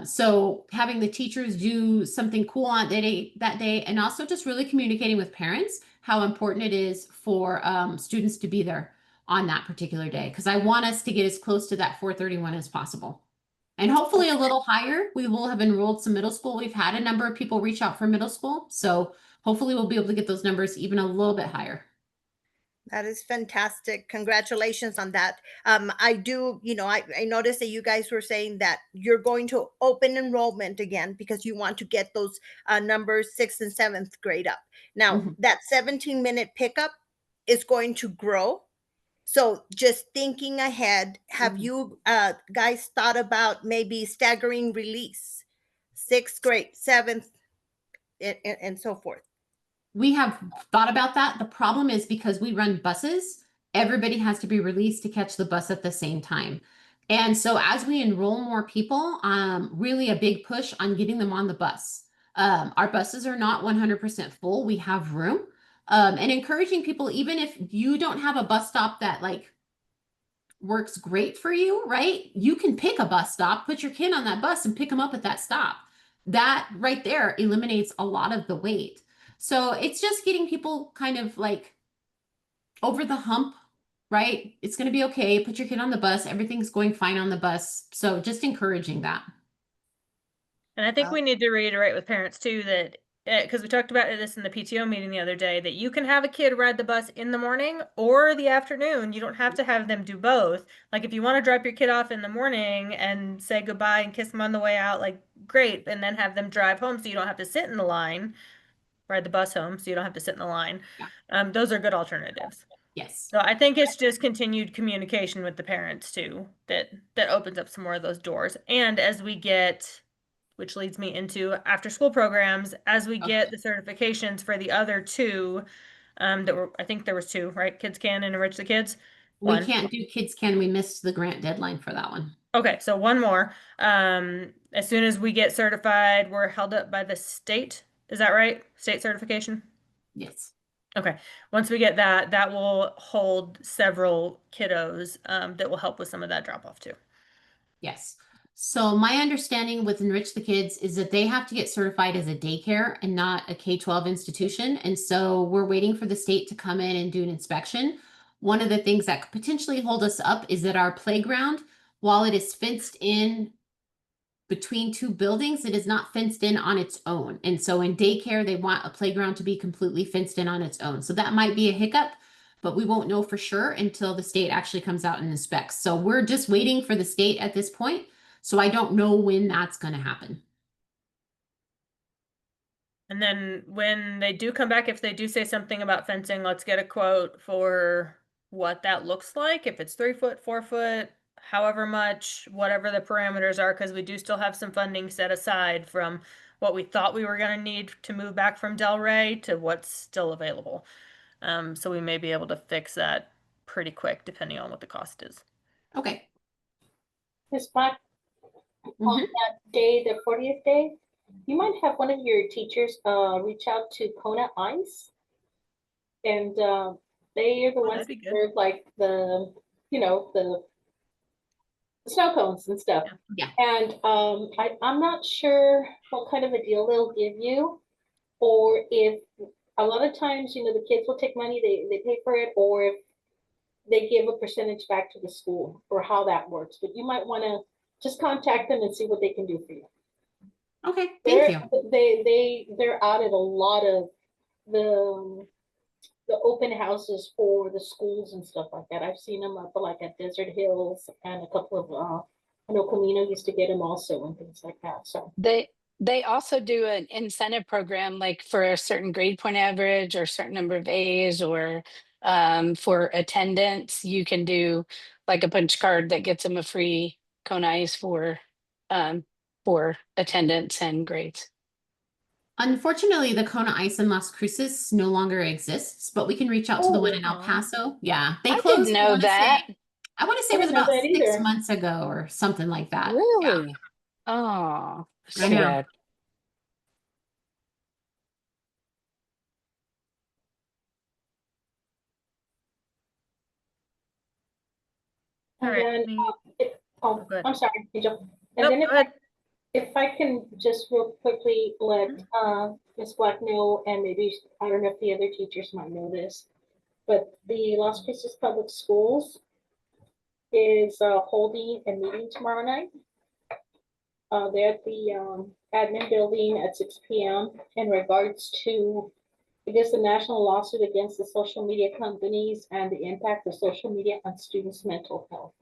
So having the teachers do something cool on that day, and also just really communicating with parents how important it is for students to be there on that particular day. Because I want us to get as close to that 431 as possible. And hopefully a little higher. We will have enrolled some middle school. We've had a number of people reach out for middle school. So hopefully we'll be able to get those numbers even a little bit higher. That is fantastic. Congratulations on that. I do, you know, I noticed that you guys were saying that you're going to open enrollment again because you want to get those numbers 6th and 7th grade up. Now, that 17-minute pickup is going to grow. So just thinking ahead, have you guys thought about maybe staggering release, 6th grade, 7th, and so forth? We have thought about that. The problem is because we run buses, everybody has to be released to catch the bus at the same time. And so as we enroll more people, really a big push on getting them on the bus. Our buses are not 100% full. We have room. And encouraging people, even if you don't have a bus stop that like works great for you, right? You can pick a bus stop, put your kid on that bus and pick them up at that stop. That right there eliminates a lot of the wait. So it's just getting people kind of like over the hump, right? It's going to be okay. Put your kid on the bus. Everything's going fine on the bus. So just encouraging that. And I think we need to reiterate with parents too that because we talked about this in the PTO meeting the other day, that you can have a kid ride the bus in the morning or the afternoon. You don't have to have them do both. Like if you want to drop your kid off in the morning and say goodbye and kiss them on the way out, like great, and then have them drive home so you don't have to sit in the line, ride the bus home so you don't have to sit in the line. Those are good alternatives. Yes. So I think it's just continued communication with the parents too that opens up some more of those doors. And as we get, which leads me into after school programs, as we get the certifications for the other two, I think there was 2, right? Kids Can and Enrich the Kids. We can't do Kids Can. We missed the grant deadline for that one. Okay, so one more. As soon as we get certified, we're held up by the state. Is that right? State certification? Yes. Okay. Once we get that, that will hold several kiddos that will help with some of that drop off too. Yes. So my understanding with Enrich the Kids is that they have to get certified as a daycare and not a K-12 institution. And so we're waiting for the state to come in and do an inspection. One of the things that could potentially hold us up is that our playground, while it is fenced in between 2 buildings, it is not fenced in on its own. And so in daycare, they want a playground to be completely fenced in on its own. So that might be a hiccup, but we won't know for sure until the state actually comes out and inspects. So we're just waiting for the state at this point. So I don't know when that's going to happen. And then when they do come back, if they do say something about fencing, let's get a quote for what that looks like. If it's 3 foot, 4 foot, however much, whatever the parameters are, because we do still have some funding set aside from what we thought we were going to need to move back from Delray to what's still available. So we may be able to fix that pretty quick, depending on what the cost is. Okay. Ms. Black, on that day, the 40th day, you might have one of your teachers reach out to Kona Ice, and they are the ones that serve like the, you know, the snow cones and stuff. Yeah. And I'm not sure what kind of a deal they'll give you, or if a lot of times, you know, the kids will take money, they pay for it, or if they give a percentage back to the school, or how that works. But you might want to just contact them and see what they can do for you. Okay, thank you. They're out at a lot of the open houses for the schools and stuff like that. I've seen them up like at Desert Hills and a couple of I know Camino used to get them also and things like that, so. They also do an incentive program, like for a certain grade point average or a certain number of A's, or for attendance, you can do like a punch card that gets them a free cone ice for attendance and grades. Unfortunately, the Kona Ice in Las Cruces no longer exists, but we can reach out to the one in El Oh. Paso. Yeah, they I closed. didn't know that. I want to say I it was didn't know about that 6 either. months ago or something like that. Yeah, Really? Oh, I too know. bad. All And right. then, Go ahead. I'm sorry, Angel. And Nope, then go ahead. if I can just real quickly let Ms. Black know, and maybe, I don't know if the other teachers might know this, but the Las Cruces Public Schools is holding a meeting tomorrow night. They're at the admin building at 6 p.m. in regards to, I guess, the national lawsuit against the social media companies and the impact of social media on students' mental health.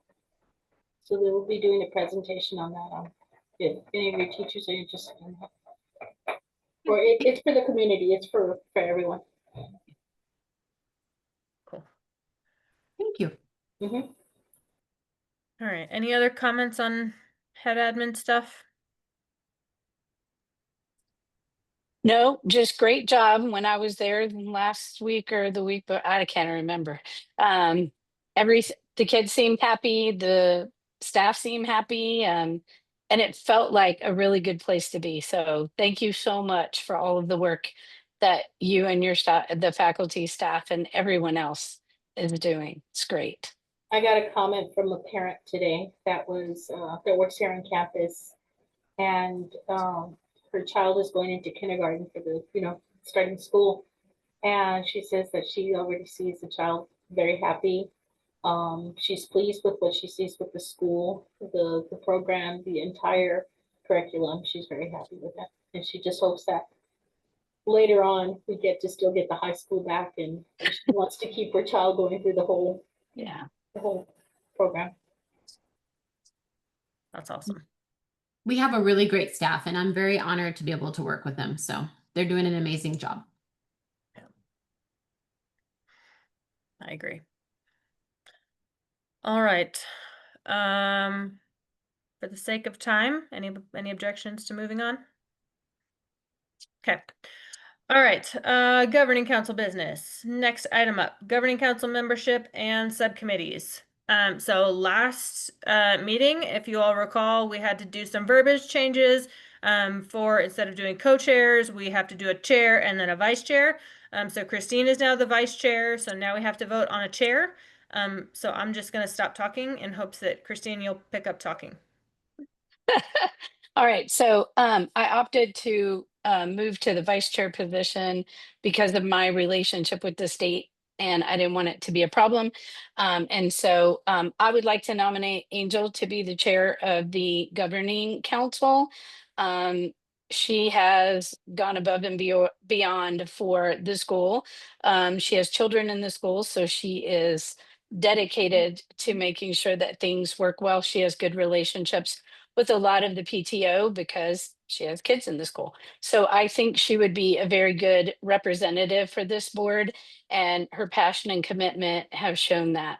So they will be doing a presentation on that. If any of your teachers are interested in that. Or it's for the community, it's for everyone. Cool. Thank you. Mhm. All right. Any other comments on head admin stuff? No, just great job. When I was there last week or the week, but I can't remember. The kids seemed happy, the staff seemed happy, and it felt like a really good place to be. So thank you so much for all of the work that you and your staff, the faculty, staff, and everyone else is doing. It's great. I got a comment from a parent today that works here on campus, and her child is going into kindergarten for starting school, and she says that she already sees the child very happy. She's pleased with what she sees with the school, the program, the entire curriculum. She's very happy with that, and she just hopes that later on we still get the high school back, and she wants to keep her child going through the whole program. That's awesome. We have a really great staff, and I'm very honored to be able to work with them. So they're doing an amazing job. Yeah. I agree. All right. For the sake of time, any objections to moving on? Okay. All right, governing council business. Next item up, governing council membership and subcommittees. So last meeting, if you all recall, we had to do some verbiage changes. For instead of doing co-chairs, we have to do a chair and then a vice chair. So Christine is now the vice chair, so now we have to vote on a chair. So I'm just gonna stop talking in hopes that Christine, you'll pick up talking. All right, so I opted to move to the vice chair position because of my relationship with the state, and I didn't want it to be a problem. And so I would like to nominate Angel to be the chair of the governing council. She has gone above and beyond for the school. She has children in the school, so she is dedicated to making sure that things work well. She has good relationships with a lot of the PTO because she has kids in the school. So I think she would be a very good representative for this board, and her passion and commitment have shown that.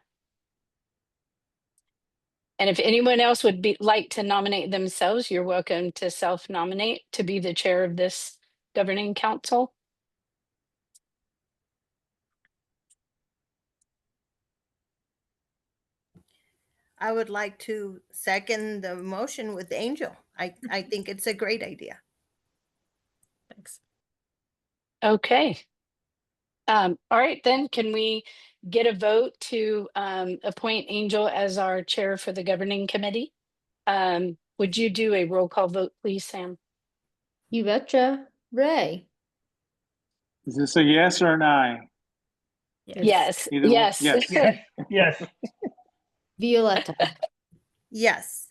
And if anyone else would like to nominate themselves, you're welcome to self-nominate to be the chair of this governing council. I would like to second the motion with Angel. I think it's a great idea. Thanks. Okay. All right, then can we get a vote to appoint Angel as our chair for the governing committee? Would you do a roll call vote, please, Sam? You betcha. Ray. Is this a yes or an aye? Yes. Either one? Yes. Yes. Yes. Violetta. Yes.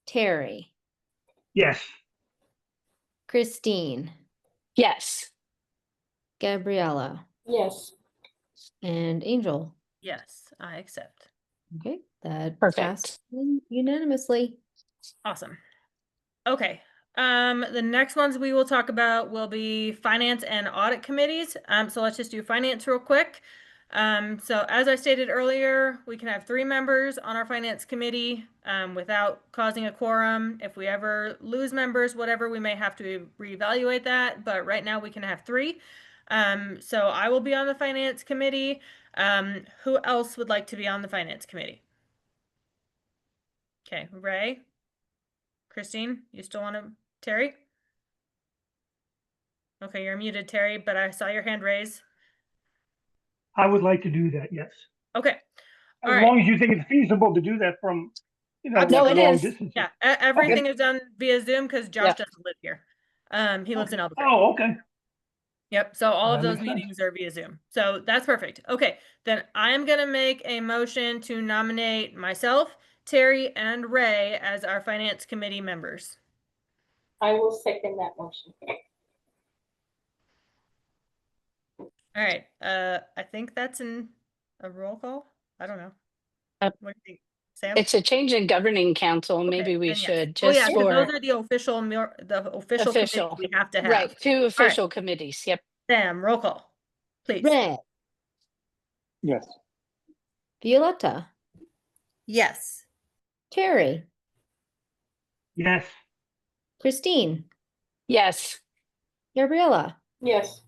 Terry. Yes. Christine. Yes. Gabriella. Yes. And Angel. Yes, I accept. Okay, that Perfect. passed unanimously. Awesome. Okay. The next ones we will talk about will be finance and audit committees. So let's just do finance real quick. So as I stated earlier, we can have 3 members on our finance committee without causing a quorum. If we ever lose members, whatever, we may have to reevaluate that. But right now we can have 3. So I will be on the finance committee. Who else would like to be on the finance committee? Okay, Ray, Christine, you still want to, Terry? Okay, you're muted, Terry, but I saw your hand raise. I would like to do that, yes. Okay, all As right. long as you think it's feasible to do that from, No, like it long is. distances. Yeah, everything is done via Zoom because Josh doesn't live here. He lives in Albuquerque. Oh, okay. Yep, so all of That those makes sense. meetings are via Zoom. So that's perfect. Okay, then I am gonna make a motion to nominate myself, Terry, and Ray as our finance committee members. I will second that motion. All right, I think that's a roll call. I don't know. Uh, What do you think, Sam? It's a change in governing council. Maybe Okay, we then yes. should Oh yeah, just because those for are the official committees official, we have to have. right? 2 All right, official committees. Yep. Sam, roll call, please. Ray, Yes. Violetta, Yes. Terry, Yes. Christine, Yes. Gabriella, Yes.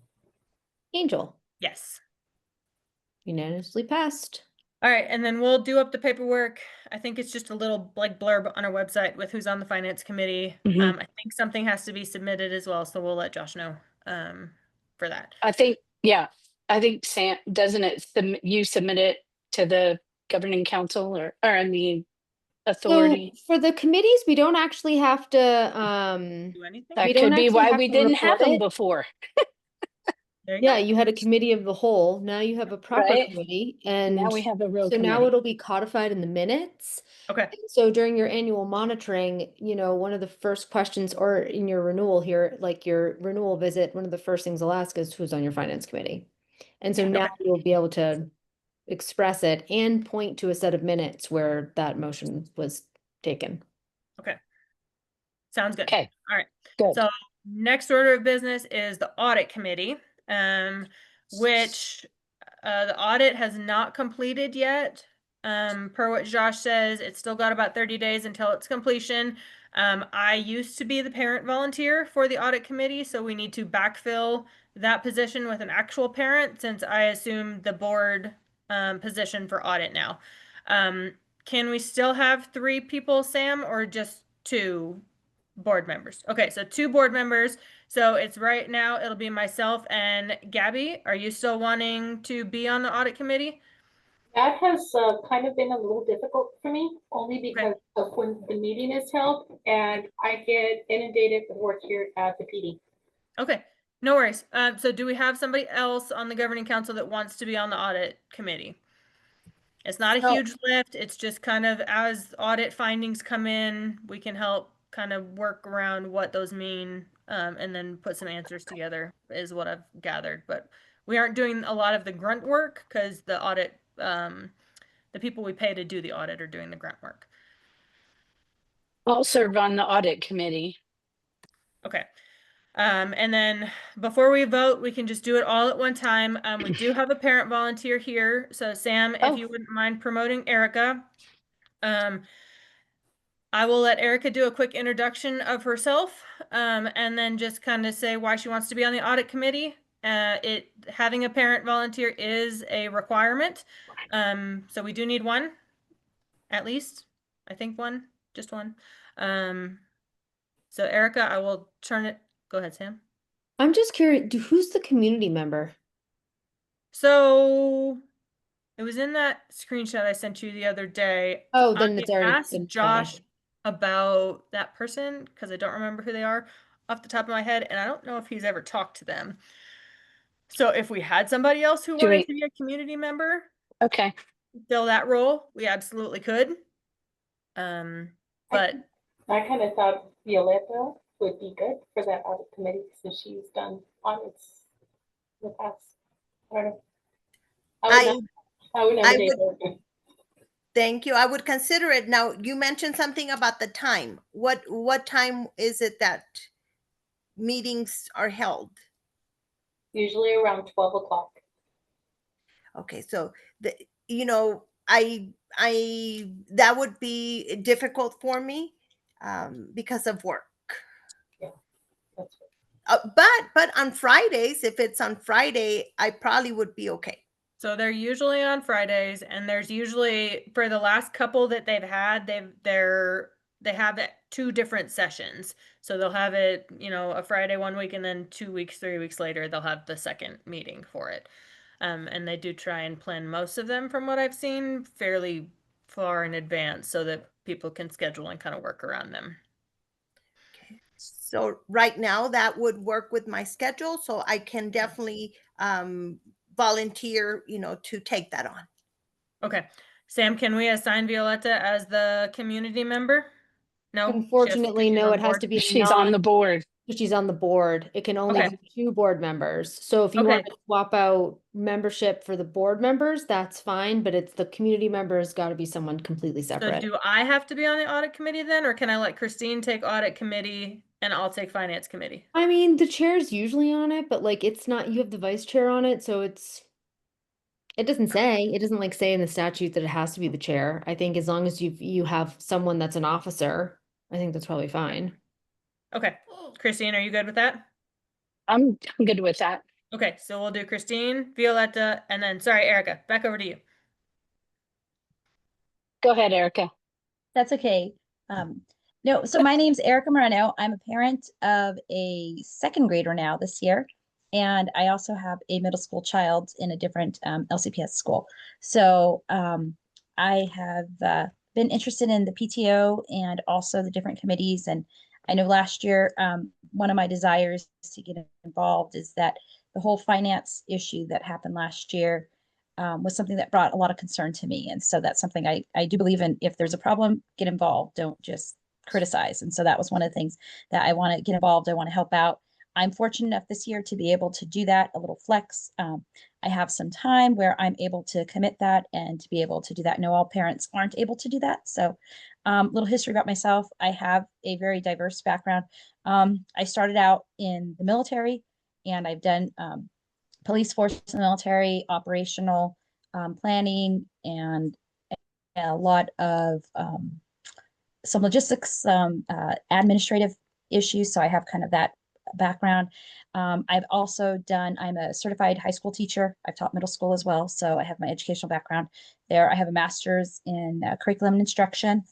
Angel, Yes. unanimously passed. All right, and then we'll do up the paperwork. I think it's just a little like blurb on our website with who's on the finance committee. Mhm. I think something has to be submitted as well, so we'll let Josh know for that. I think, yeah, I think Sam, doesn't it, you submit it to the governing council or in the authority? So for the committees, we don't actually have to, Do anything? That we don't could be actually why have we to didn't have report them it. before, There you Yeah, go. you had a committee of the whole. Now you have a proper right? committee, Now and we have a real so now committee. it'll be codified in the minutes. Okay. So during your annual monitoring, one of the first questions, or in your renewal here, like your renewal visit, one of the first things they'll ask is who's on your finance committee. And so Yeah, now okay. you'll be able to express it and point to a set of minutes where that motion was taken. Okay. Sounds good. Okay, All right. good. So next order of business is the audit committee, which the audit has not completed yet. Per what Josh says, it's still got about 30 days until its completion. I used to be the parent volunteer for the audit committee, so we need to backfill that position with an actual parent since I assume the board position for audit now. Can we still have 3 people, Sam, or just 2 board members? Okay, so 2 board members. So it's right now, it'll be myself and Gabby. Are you still wanting to be on the audit committee? That has kind of been a little difficult for me, only because of when the meeting is held and I get inundated with work here at the PD. Okay, no worries. So do we have somebody else on the governing council that wants to be on the audit committee? It's not a No. huge lift. It's just kind of as audit findings come in, we can help kind of work around what those mean, and then put some answers together is what I've gathered. But we aren't doing a lot of the grunt work because the audit, the people we pay to do the audit are doing the grunt work. I'll serve on the audit committee. Okay. And then before we vote, we can just do it all at one time. We do have a parent volunteer here. So Sam, if you wouldn't mind promoting Erica. I will let Erica do a quick introduction of herself, and then just kind of say why she wants to be on the audit committee. Having a parent volunteer is a requirement. So we do need one, at least. I think one, just one. So Erica, I will turn it. Go ahead, Sam. I'm just curious, who's the community member? So it was in that screenshot I sent you the other day. Oh, then it's already asked been Josh about that person because I don't remember who they are off the top of my head, and I don't know if he's ever talked to them. So if we had somebody else who wanted to be a community member, okay, fill that role, we absolutely could. But I kind of thought Violetta would be good for that audit committee since she's done audits in the past. I don't know. I would nominate her. Thank you. I would consider it. Now, you mentioned something about the time. What time is it that meetings are held? Usually around 12 o'clock. Okay, so the you know, I that would be difficult for me because of work. Yeah, that's But on Fridays, if it's on Friday, I probably would be okay. So they're usually on Fridays, and there's usually, for the last couple that they've had, they have it 2 different sessions. So they'll have it, you know, a Friday one week, and then 2 weeks, 3 weeks later, they'll have the second meeting for it. And they do try and plan most of them, from what I've seen, fairly far in advance, so that people can schedule and kind of work around them. Okay. So right now that would work with my schedule, so I can definitely volunteer, to take that on. Okay. Sam, can we assign Violetta as the community member? No? Unfortunately, no, it has to be She's on the board. she's on the board. It can only Okay. be 2 board members. So if you Okay. want to swap out membership for the board members, that's fine, but it's the community members got to be someone completely So separate. do I have to be on the audit committee then, or can I let Christine take audit committee and I'll take finance committee? I mean, the chair's usually on it, but like it's not, you have the vice chair on it, so it doesn't like say in the statute that it has to be the chair. I think as long as you have someone that's an officer, I think that's probably fine. Okay. Christine, are you good with that? I'm good with that. Okay, so we'll do Christine, Violetta, and then, sorry, Erica, back over to you. Go ahead, Erica. That's okay. No, so my name's Erica Moreno. I'm a parent of a 2nd grader now this year. And I also have a middle school child in a different LCPS school. So I have been interested in the PTO and also the different committees. And I know last year, one of my desires to get involved is that the whole finance issue that happened last year was something that brought a lot of concern to me. And so that's something I do believe in. If there's a problem, get involved. Don't just criticize. And so that was one of the things that I want to get involved. I want to help out. I'm fortunate enough this year to be able to do that, a little flex. I have some time where I'm able to commit that and to be able to do that. No, all parents aren't able to do that. So little history about myself. I have a very diverse background. I started out in the military, and I've done police force in the military, operational planning, and a lot of some logistics, administrative issues. So I have kind of that background. I've also I'm a certified high school teacher. I've taught middle school as well. So I have my educational background there. I have a master's in curriculum and instruction.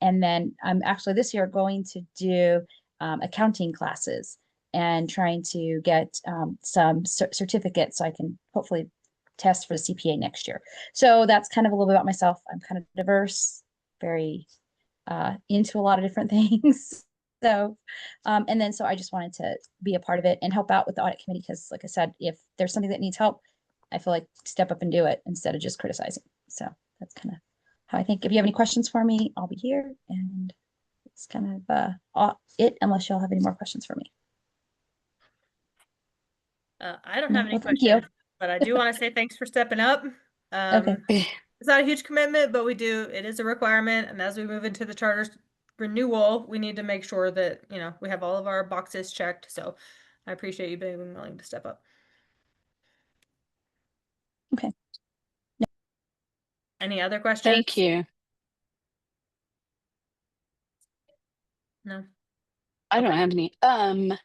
And then I'm actually this year going to do accounting classes and trying to get some certificates so I can hopefully test for the CPA next year. So that's kind of a little bit about myself. I'm kind of diverse, very into a lot of different things. So, and then so I just wanted to be a part of it and help out with the audit committee because, like I said, if there's something that needs help, I feel like step up and do it instead of just criticizing. So that's kind of how I think. If you have any questions for me, I'll be here, and it's kind of it. Unless y'all have any more questions for me. I don't have any Well, thank you. questions, but I do want to say thanks for stepping up. Okay. It's not a huge commitment, but it is a requirement. And as we move into the charter renewal, we need to make sure that, we have all of our boxes checked. So I appreciate you being willing to step up. Okay. Any other questions? Thank you. No. I don't have any. I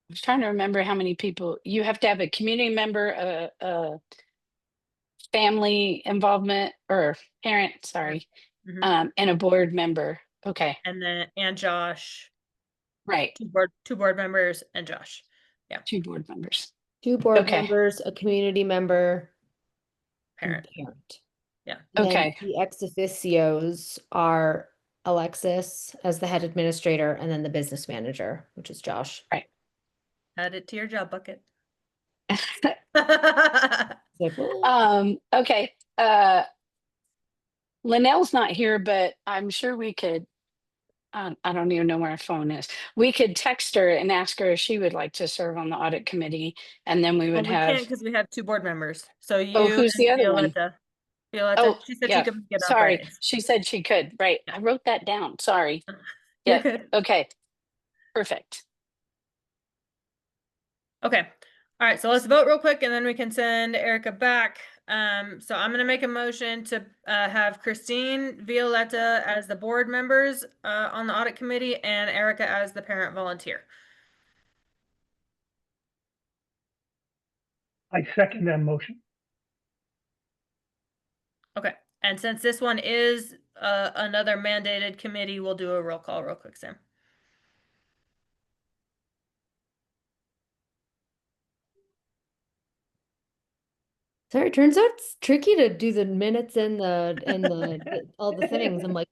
was trying to remember how many people you have to have a community member, a family involvement or parent, sorry, Mhm. and a board member. Okay. And Josh. Right. Two board members and Josh. Yeah. 2 board members. 2 board Okay. members, a community member, and Parent. parent. Yeah. And then Okay. the ex officios are Alexis as the head administrator, and then the business manager, which is Josh. Right. Add it to your job bucket. Like, Okay. Linnell's not here, but I'm sure we could. I don't even know where her phone is. We could text her and ask her if she would like to serve on the audit committee, and then we Well, would we have. can't because we have 2 board members. So Oh, you who's and the other one? Violetta. Violetta? Oh, She said she yeah. could make it on Sorry. Fridays. She said she could. Right. I wrote that down. Sorry. You're Yeah. good. Okay. Perfect. Okay. All right, so let's vote real quick and then we can send Erica back. So I'm gonna make a motion to have Christine, Violetta as the board members on the audit committee and Erica as the parent volunteer. I second that motion. Okay, and since this one is another mandated committee, we'll do a roll call real quick, Sam. Sorry, it turns out it's tricky to do the minutes and the all the things. I'm like,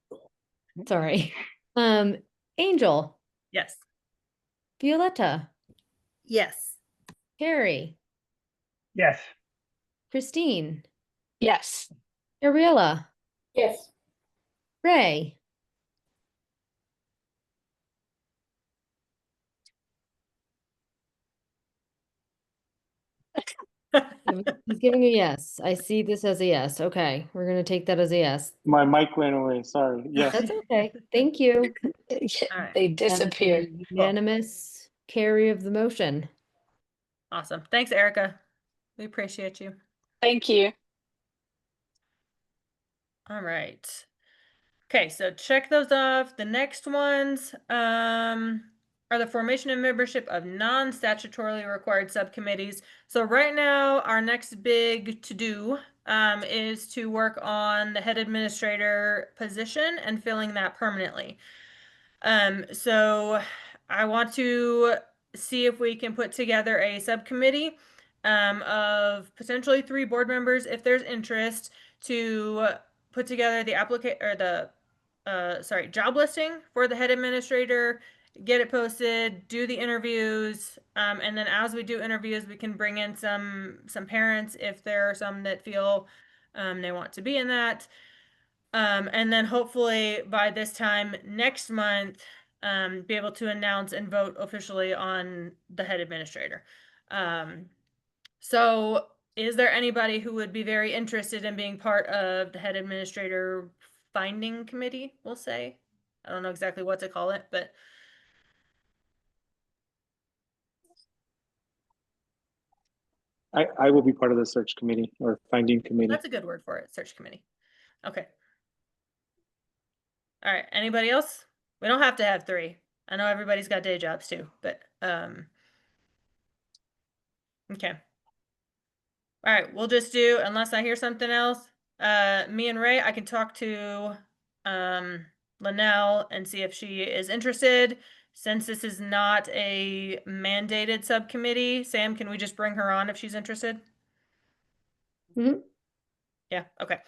sorry. Angel, Yes. Violetta, Yes. Carrie, Yes. Christine, Yes. Ariella, Yes. Ray. He's giving a yes. I see this as a yes. Okay, we're gonna take that as a yes. My mic went away. Sorry. Yes. That's okay. Thank you. right. They That is a disappear. unanimous carry of the motion. Awesome. Thanks, Erica. We appreciate you. Thank you. All right. Okay, so check those off. The next ones are the formation and membership of non-statutorily required subcommittees. So right now, our next big to-do is to work on the head administrator position and filling that permanently. So I want to see if we can put together a subcommittee of potentially 3 board members if there's interest to put together the job listing for the head administrator, get it posted, do the interviews, and then as we do interviews, we can bring in some parents if there are some that feel they want to be in that. And then hopefully by this time next month, be able to announce and vote officially on the head administrator. So is there anybody who would be very interested in being part of the head administrator finding committee, we'll say? I don't know exactly what to call it, but I will be part of the search committee or finding committee. that's a good word for it, search committee. Okay. All right, anybody else? We don't have to have 3. I know everybody's got day jobs too, but okay. All right, we'll just do, unless I hear something else, me and Ray, I can talk to Linnell and see if she is interested. Since this is not a mandated subcommittee, Sam, can we just bring her on if she's interested? Mhm. Yeah, okay.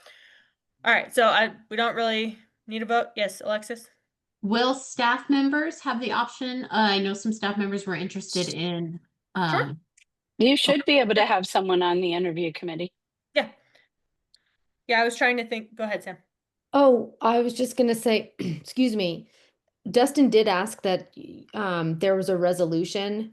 All right, so we don't really need a vote. Yes, Alexis? Will staff members have the option? I know some staff members were interested in. Sure. You should be able to have someone on the interview committee. Yeah. Yeah, I was trying to think. Go ahead, Sam. Oh, I was just gonna say, excuse me. Dustin did ask that there was a resolution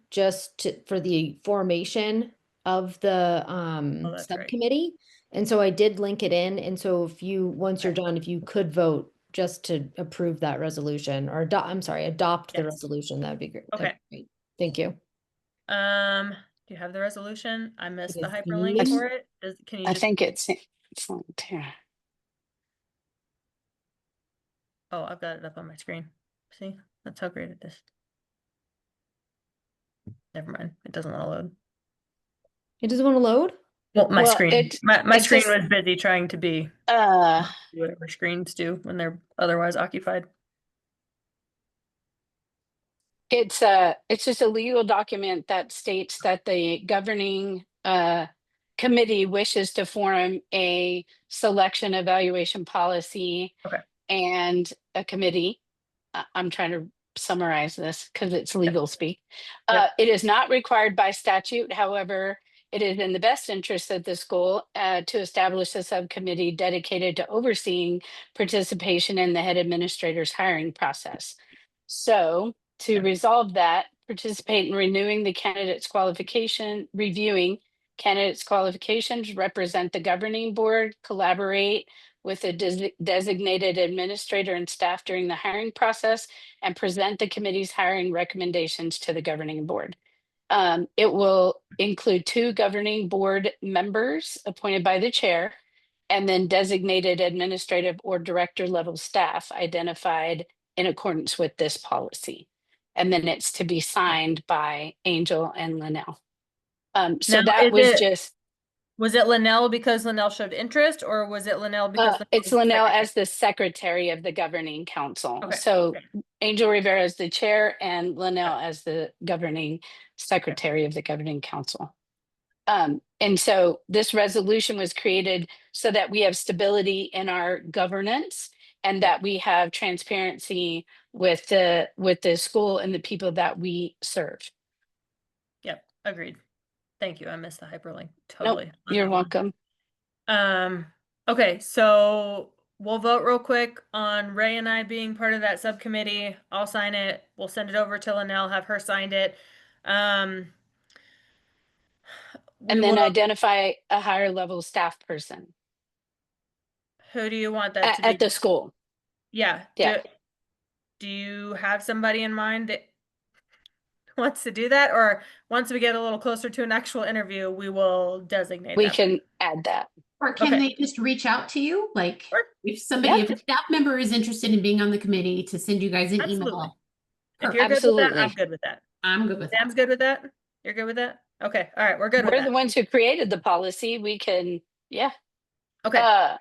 for the formation of the Oh, that's right. subcommittee. And so I did link it in. And so once you're Okay. done, if you could vote just to approve that resolution or adopt the Yes. resolution, that'd be great. Okay. That'd be great. Thank you. Do you have the resolution? I missed It the is hyperlink in- for it. Can you I just? think it's linked here. Oh, I've got it up on my screen. See, that's how great it is. Never mind. It doesn't want to load. It doesn't want to load? Well, my Well, screen. My it screen just- was busy trying to be Uh, whatever screens do when they're otherwise occupied. it's just a legal document that states that the governing committee wishes to form a selection evaluation policy Okay. and a committee. I'm trying to summarize this because it's legal speak. It is not required by statute. However, it is in the best interest of the school to establish a subcommittee dedicated to overseeing participation in the head administrator's hiring process. So to Okay. resolve that, participate in renewing the candidate's qualification, reviewing Candidates' qualifications: represent the governing board, collaborate with a designated administrator and staff during the hiring process, and present the committee's hiring recommendations to the governing board. It will include 2 governing board members appointed by the chair, and then designated administrative or director level staff identified in accordance with this policy. And then it's to be signed by Angel and Linnell. So Now, that was it Linnell because Linnell showed interest, or was it Linnell because it's was Linnell secretary? as the secretary of the governing council. Okay. So Angel Rivera as the chair and Linnell as the governing secretary of the governing council. And so this resolution was created so that we have stability in our governance and that we have transparency with the school and the people that we serve. Yep, agreed. Thank you. I missed the hyperlink. Nope, Totally. you're welcome. Okay, so we'll vote real quick on Ray and I being part of that subcommittee. I'll sign it. We'll send it over to Linnell, have her signed it. And then identify a higher level staff person Who do you want that to be? at the school. Yeah. Yeah. Do you have somebody in mind that wants to do that? Or once we get a little closer to an actual interview, we will designate We that. can add that. Or can Okay. they just reach out to you? Like Sure. if somebody, if a staff member is interested in being on the committee, to send you guys an Absolutely. email. If you're good with that, I'm good with that. I'm good with that. Sam's good with that? You're good with that? Okay. All right. We're good with We're that. the ones who created the policy. We can, yeah. Okay.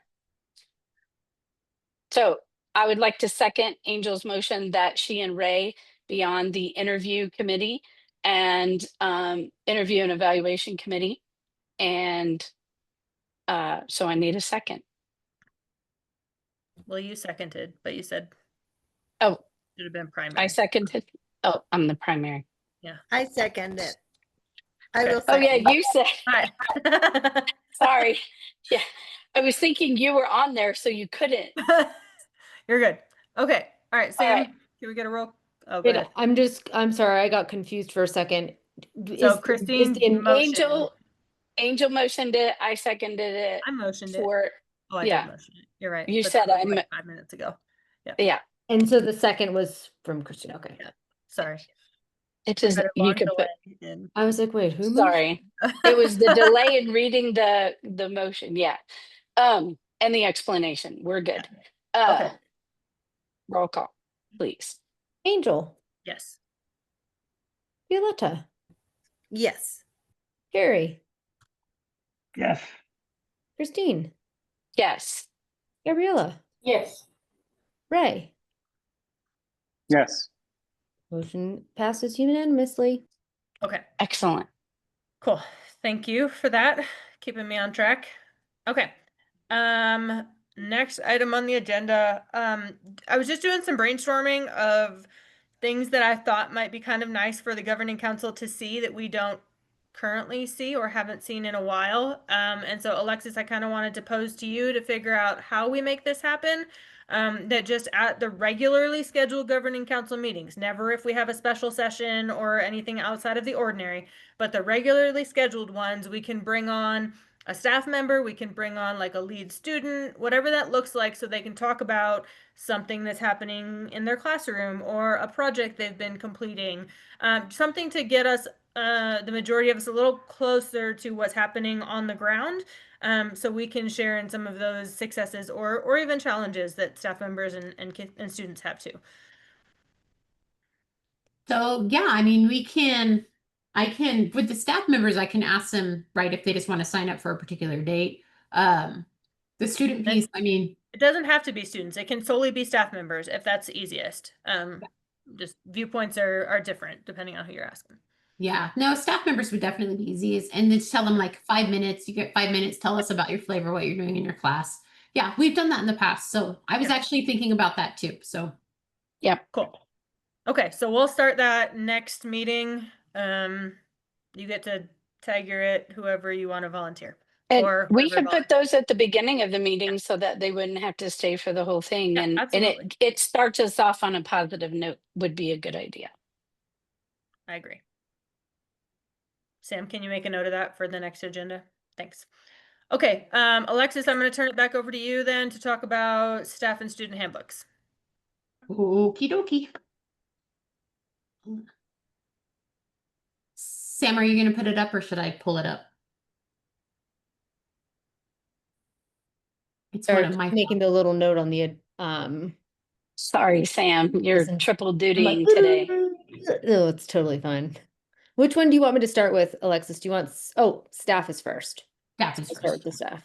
So I would like to second Angel's motion that she and Ray be on the interview committee and interview and evaluation committee. And so I need a second. Well, you seconded, but you said Oh, should have been primary. I seconded. Oh, I'm the primary. Yeah. I second it. I Okay. will Oh yeah, second. you said. Hi. Sorry. Yeah, I was thinking you were on there, so you couldn't. You're good. Okay. All right, Sam, right. can we get a roll? Oh, go ahead. I'm sorry, I got confused for a second. So Christine motioned. Angel motioned it. I seconded it. I motioned it. For Oh, I yeah. did motion it. You're right. You but said that was I like 5 minutes ago. Yeah. Yeah. And so the second was from Christine. Okay. Yeah. Sorry. It is. You could put. I was like, wait, who moved? Sorry, it was the delay in reading the motion. Yeah, and the explanation. We're good. Okay. Roll call, please. Angel, Yes. Violetta, Yes. Carrie, Yes. Christine, Yes. Gabriella, Yes. Ray. Yes. Motion passes unanimously. Okay. Excellent. Cool. Thank you for that. Keeping me on track. Okay. Next item on the agenda. I was just doing some brainstorming of things that I thought might be kind of nice for the governing council to see that we don't currently see or haven't seen in a while. And so Alexis, I kind of wanted to pose to you to figure out how we make this happen. That just at the regularly scheduled governing council meetings, never if we have a special session or anything outside of the ordinary, but the regularly scheduled ones, we can bring on a staff member, we can bring on like a lead student, whatever that looks like, so they can talk about something that's happening in their classroom or a project they've been completing, something to get us, the majority of us, a little closer to what's happening on the ground, so we can share in some of those successes or even challenges that staff members and students have too. So yeah, I mean, I can, with the staff members, I can ask them, right, if they just want to sign up for a particular date. The student piece, I mean, it doesn't have to be students. It can solely be staff members if that's the easiest. Just viewpoints are different depending on who you're asking. yeah, no, staff members would definitely be easiest. And just tell them like 5 minutes, you get 5 minutes, tell us about your flavor, what you're doing in your class. Yeah, we've done that in the past. So I was actually thinking about that too. So yeah, cool. Okay, so we'll start that next meeting. You get to tagger it, whoever you want to volunteer. and or we could put those at the beginning of the meeting so that they wouldn't have to stay for the whole thing. Yeah, and absolutely. it starts us off on a positive note would be a good idea. I agree. Sam, can you make a note of that for the next agenda? Thanks. Okay, Alexis, I'm going to turn it back over to you then to talk about staff and student handbooks. Okie dokie. Sam, are you going to put it up or should I pull it up? It's one of my making the little note on the Sorry, Sam, you're Listen, triple I'm like, dutying today. no, it's totally fine. Which one do you want me to start with, Alexis? Do you want staff is first? staff is Let's start with first. the staff.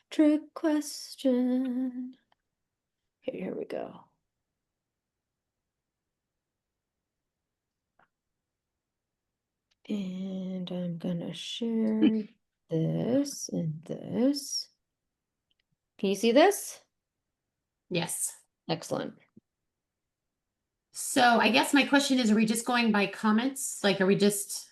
Trick question. Okay, here we go. And I'm gonna share this and this. Can you see this? Yes. Excellent. So I guess my question is, are we just going by comments? Like, are we just?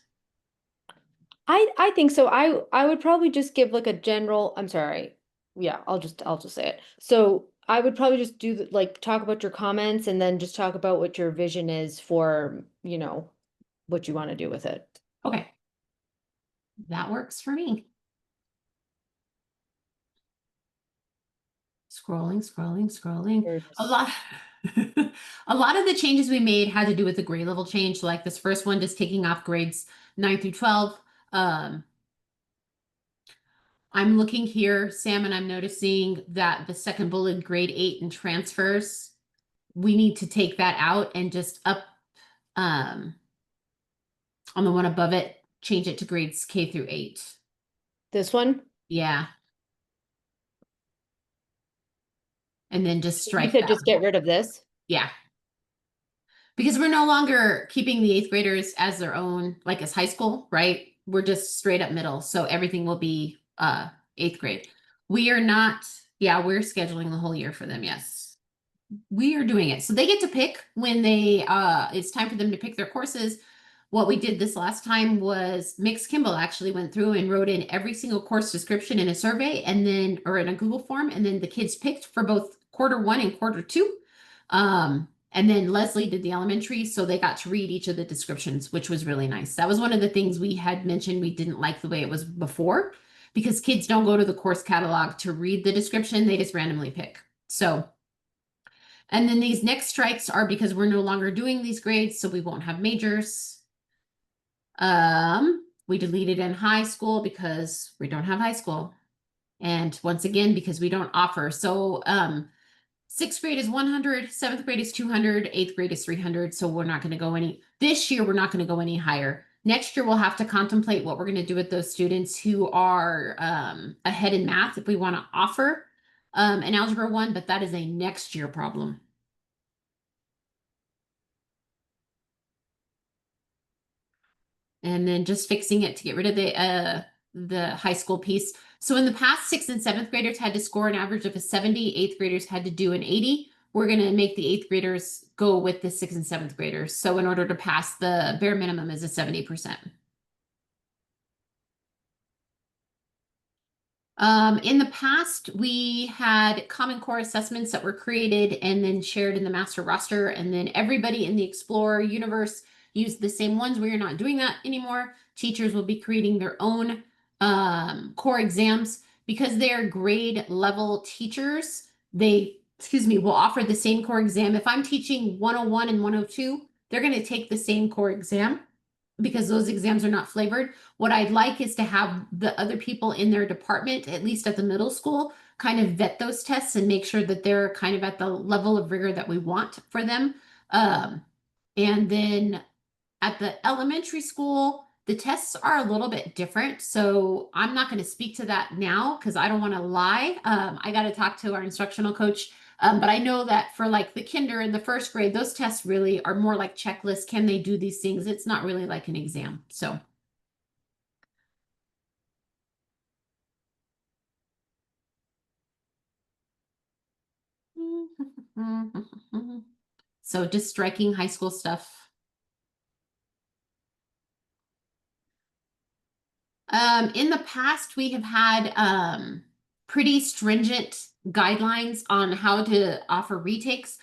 I think so. I would probably just give like a general, I'm sorry. Yeah, I'll just say it. So I would probably just do like talk about your comments and then just talk about what your vision is for, you know, what you want to do with it. Okay. That works for me. Scrolling. A lot a lot of the changes we made had to do with the grade level change. So like this first one, just taking off grades 9 through 12. I'm looking here, Sam, and I'm noticing that the second bullet, grade 8 and transfers, we need to take that out and just up on the one above it, change it to grades K through 8. This one? Yeah. And then just strike You said that. just get rid of this? Yeah. Because we're no longer keeping the 8th graders as their own, like as high school, right? We're just straight up middle. So everything will be 8th grade. We are not, yeah, we're scheduling the whole year for them, yes. We are doing it. So they get to pick when they it's time for them to pick their courses. What we did this last time was Mix Kimball actually went through and wrote in every single course description in a survey and then or in a Google form, and then the kids picked for both Q1 and Q2. And then Leslie did the elementary, so they got to read each of the descriptions, which was really nice. That was one of the things we had mentioned we didn't like the way it was before, because kids don't go to the course catalog to read the description, they just randomly pick. So, and then these next strikes are because we're no longer doing these grades, so we won't have majors. We deleted in high school because we don't have high school. And once again, because we don't offer. So, 6th grade is 100, 7th grade is 200, 8th grade is 300. So we're not going to go this year, we're not going to go any higher. Next year, we'll have to contemplate what we're going to do with those students who are ahead in math if we want to offer an Algebra 1, but that is a next year problem. And then just fixing it to get rid of the high school piece. So in the past, 6th and 7th graders had to score an average of a 70. 8th graders had to do an 80. We're going to make the 8th graders go with the 6th and 7th graders. So in order to pass, the bare minimum is a 70%. In the past, we had Common Core assessments that were created and then shared in the master roster. And then everybody in the Explorer universe used the same ones. We are not doing that anymore. Teachers will be creating their own core exams because they are grade level teachers. They, will offer the same core exam. If I'm teaching 101 and 102, they're going to take the same core exam because those exams are not flavored. What I'd like is to have the other people in their department, at least at the middle school, kind of vet those tests and make sure that they're kind of at the level of rigor that we want for them. And then at the elementary school, the tests are a little bit different. So I'm not going to speak to that now because I don't want to lie. I got to talk to our instructional coach. But I know that for like the kinder and the 1st grade, those tests really are more like checklists. Can they do these things? It's not really like an exam. So. So just striking high school stuff. In the past, we have had pretty stringent guidelines on how to offer retakes.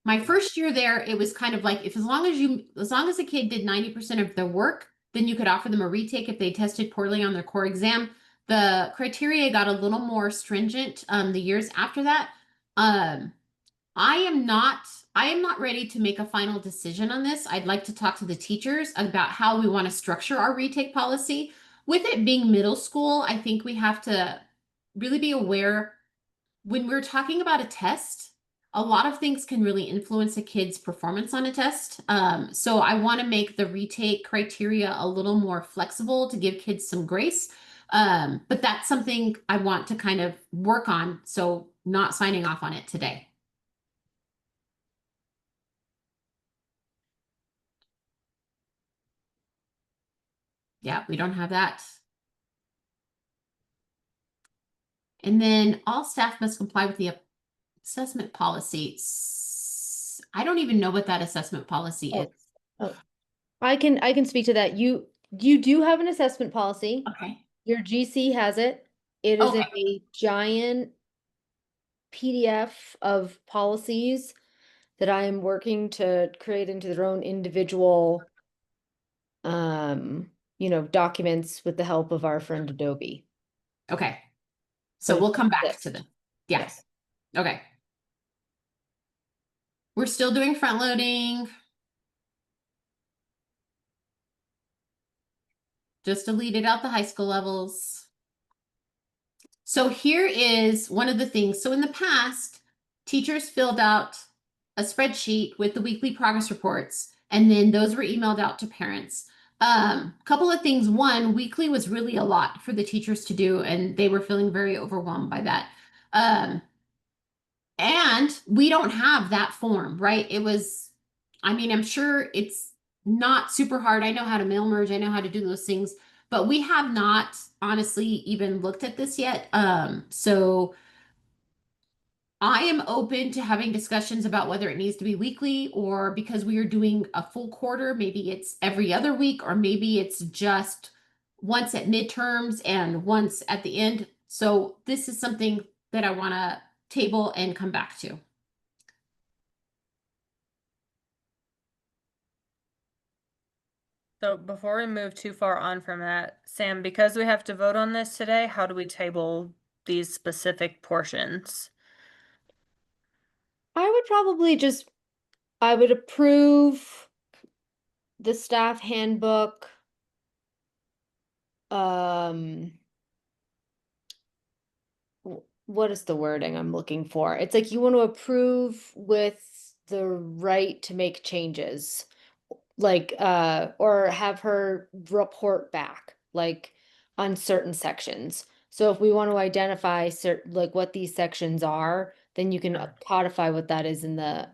My first year there, it was kind of like as long as a kid did 90% of their work, then you could offer them a retake if they tested poorly on their core exam. The criteria got a little more stringent the years after that. I am not ready to make a final decision on this. I'd like to talk to the teachers about how we want to structure our retake policy. With it being middle school, I think we have to really be aware when we're talking about a test, a lot of things can really influence a kid's performance on a test. So I want to make the retake criteria a little more flexible to give kids some grace. But that's something I want to kind of work on. So not signing off on it today. Yeah, we don't have that. And then all staff must comply with the assessment policy. I don't even know what that assessment policy is. Oh, I can speak to that. You do have an assessment policy. Okay. Your GC has it. It is Okay. a giant PDF of policies that I am working to create into their own individual documents with the help of our friend Adobe. Okay. So But we'll it's come back this. to them. Yeah. Yes. Okay. We're still doing front loading. Just deleted out the high school levels. So here is one of the things. So in the past, teachers filled out a spreadsheet with the weekly progress reports, and then those were emailed out to parents. Couple of things. One, weekly was really a lot for the teachers to do, and they were feeling very overwhelmed by that. And we don't have that form, right? I mean, I'm sure it's not super hard. I know how to mail merge. I know how to do those things, but we have not honestly even looked at this yet. So I am open to having discussions about whether it needs to be weekly or because we are doing a full quarter, maybe it's every other week, or maybe it's just once at midterms and once at the end. So this is something that I want to table and come back to. So before we move too far on from that, Sam, because we have to vote on this today, how do we table these specific portions? I would probably I would approve the staff handbook. What is the wording I'm looking for? It's like you want to approve with the right to make changes, like or have her report back, like on certain sections. So if we want to identify like what these sections are, then you can codify what that is in the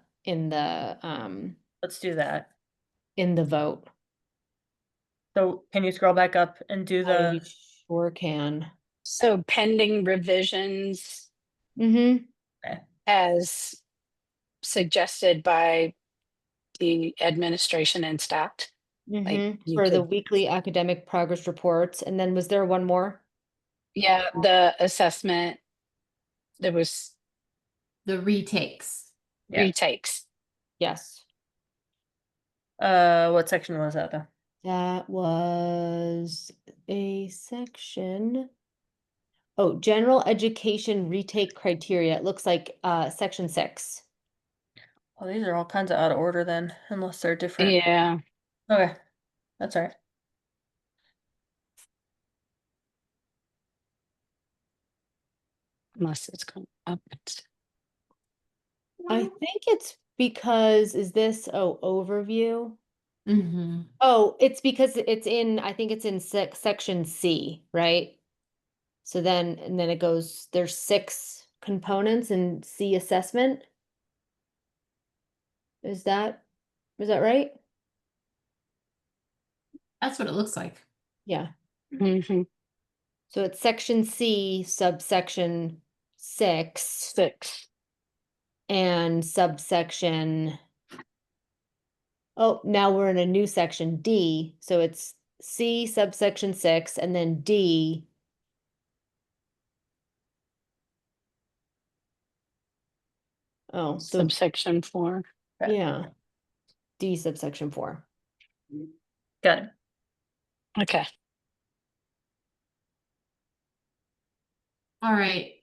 Let's do that. in the vote. So can you scroll back up and do I the, sure can. So pending revisions Mm-hmm. as suggested by the administration and staff. Like Mm-hmm. you For the could, weekly academic progress reports. And then was there one more? yeah, the assessment, there was The retakes. Yeah. retakes. Yes. what section was that though? That was a section. Oh, general education retake criteria. It looks like section 6. Oh, these are all kinds of out of order then, unless they're different. Yeah. Okay, that's all right. Unless it's going up. I think it's because is this overview? Mm-hmm. Oh, it's because I think it's in section C, right? So then it goes, there's 6 components in C assessment. Is that right? That's what it looks like. Yeah. Mm-hmm. So it's section C, subsection 6, 6. and subsection. Oh, now we're in a new section D. So it's C subsection 6 and then D. Oh, Subsection 4. yeah. D subsection 4. Got it. Okay. All right.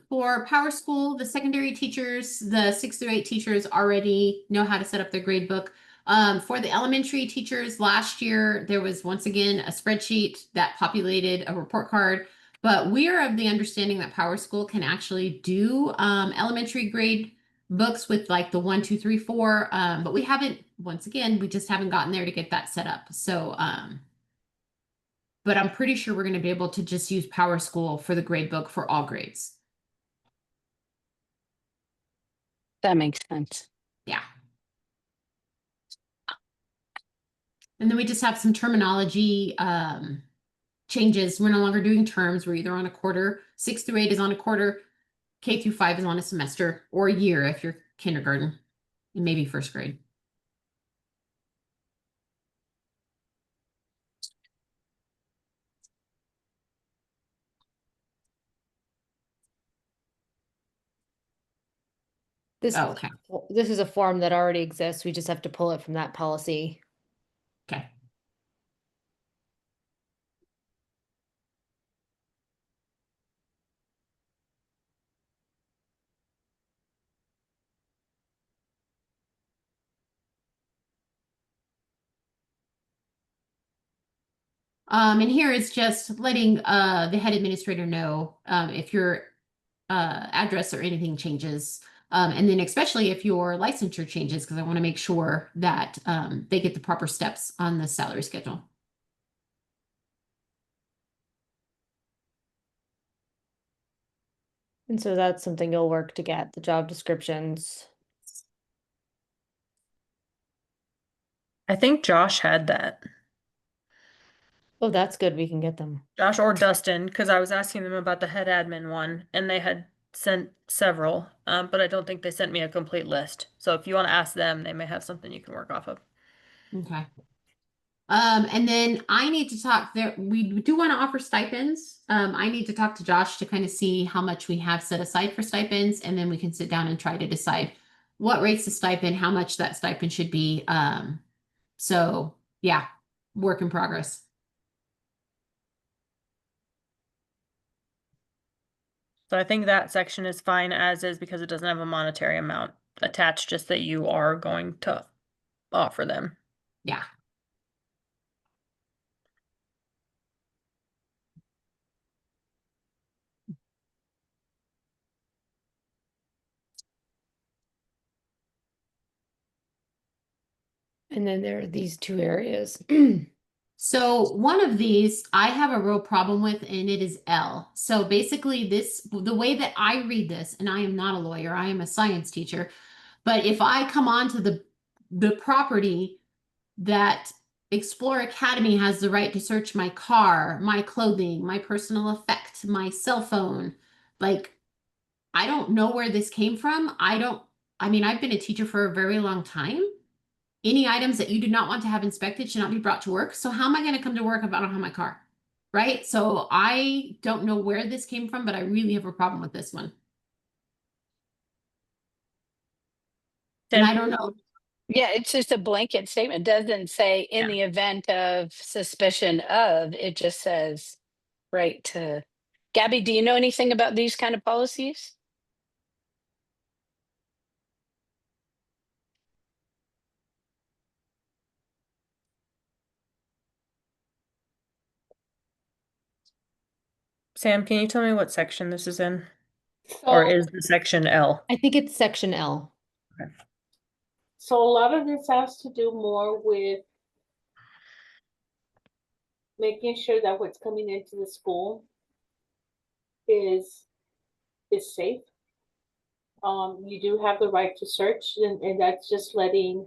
For Power School, the secondary teachers, the 6 through 8 teachers already know how to set up their grade book. For the elementary teachers, last year there was once again a spreadsheet that populated a report card, but we are of the understanding that Power School can actually do elementary grade books with like the 1, 2, 3, 4. But we haven't, once again, we just haven't gotten there to get that set up. So but I'm pretty sure we're going to be able to just use Power School for the grade book for all grades. That makes sense. Yeah. And then we just have some terminology changes. We're no longer doing terms. We're either on a quarter. 6 through 8 is on a quarter. K through 5 is on a semester or a year if you're kindergarten and maybe first grade. This, Oh, okay. this is a form that already exists. We just have to pull it from that policy. Okay. And here it's just letting the head administrator know if your address or anything changes. And then especially if your licensure changes, because I want to make sure that they get the proper steps on the salary schedule. And so that's something you'll work to get, the job descriptions. I think Josh had that. Oh, that's good. We can get them. Josh or Dustin, because I was asking them about the head admin one, and they had sent several, but I don't think they sent me a complete list. So if you want to ask them, they may have something you can work off of. Okay. And then I need to talk there. We do want to offer stipends. I need to talk to Josh to kind of see how much we have set aside for stipends, and then we can sit down and try to decide what rates the stipend, how much that stipend should be. So yeah, work in progress. So I think that section is fine as is because it doesn't have a monetary amount attached, just that you are going to offer them. Yeah. And then there are these two areas. So one of these I have a real problem with, and it is L. So basically the way that I read this, and I am not a lawyer, I am a science teacher, but if I come onto the property that Explore Academy has the right to search my car, my clothing, my personal effect, my cell phone, like I don't know where this came from. I mean, I've been a teacher for a very long time. Any items that you do not want to have inspected should not be brought to work. So how am I going to come to work if I don't have my car? Right? So I don't know where this came from, but I really have a problem with this one. And I don't know. Yeah, it's just a blanket statement. It doesn't say in the event of suspicion of, it just says right to. Gabby, do you know anything about these kind of policies? Sam, can you tell me what section this is in? Or So, is the section L? I think it's section L. so a lot of this has to do more with making sure that what's coming into the school is safe. You do have the right to search, and that's just letting,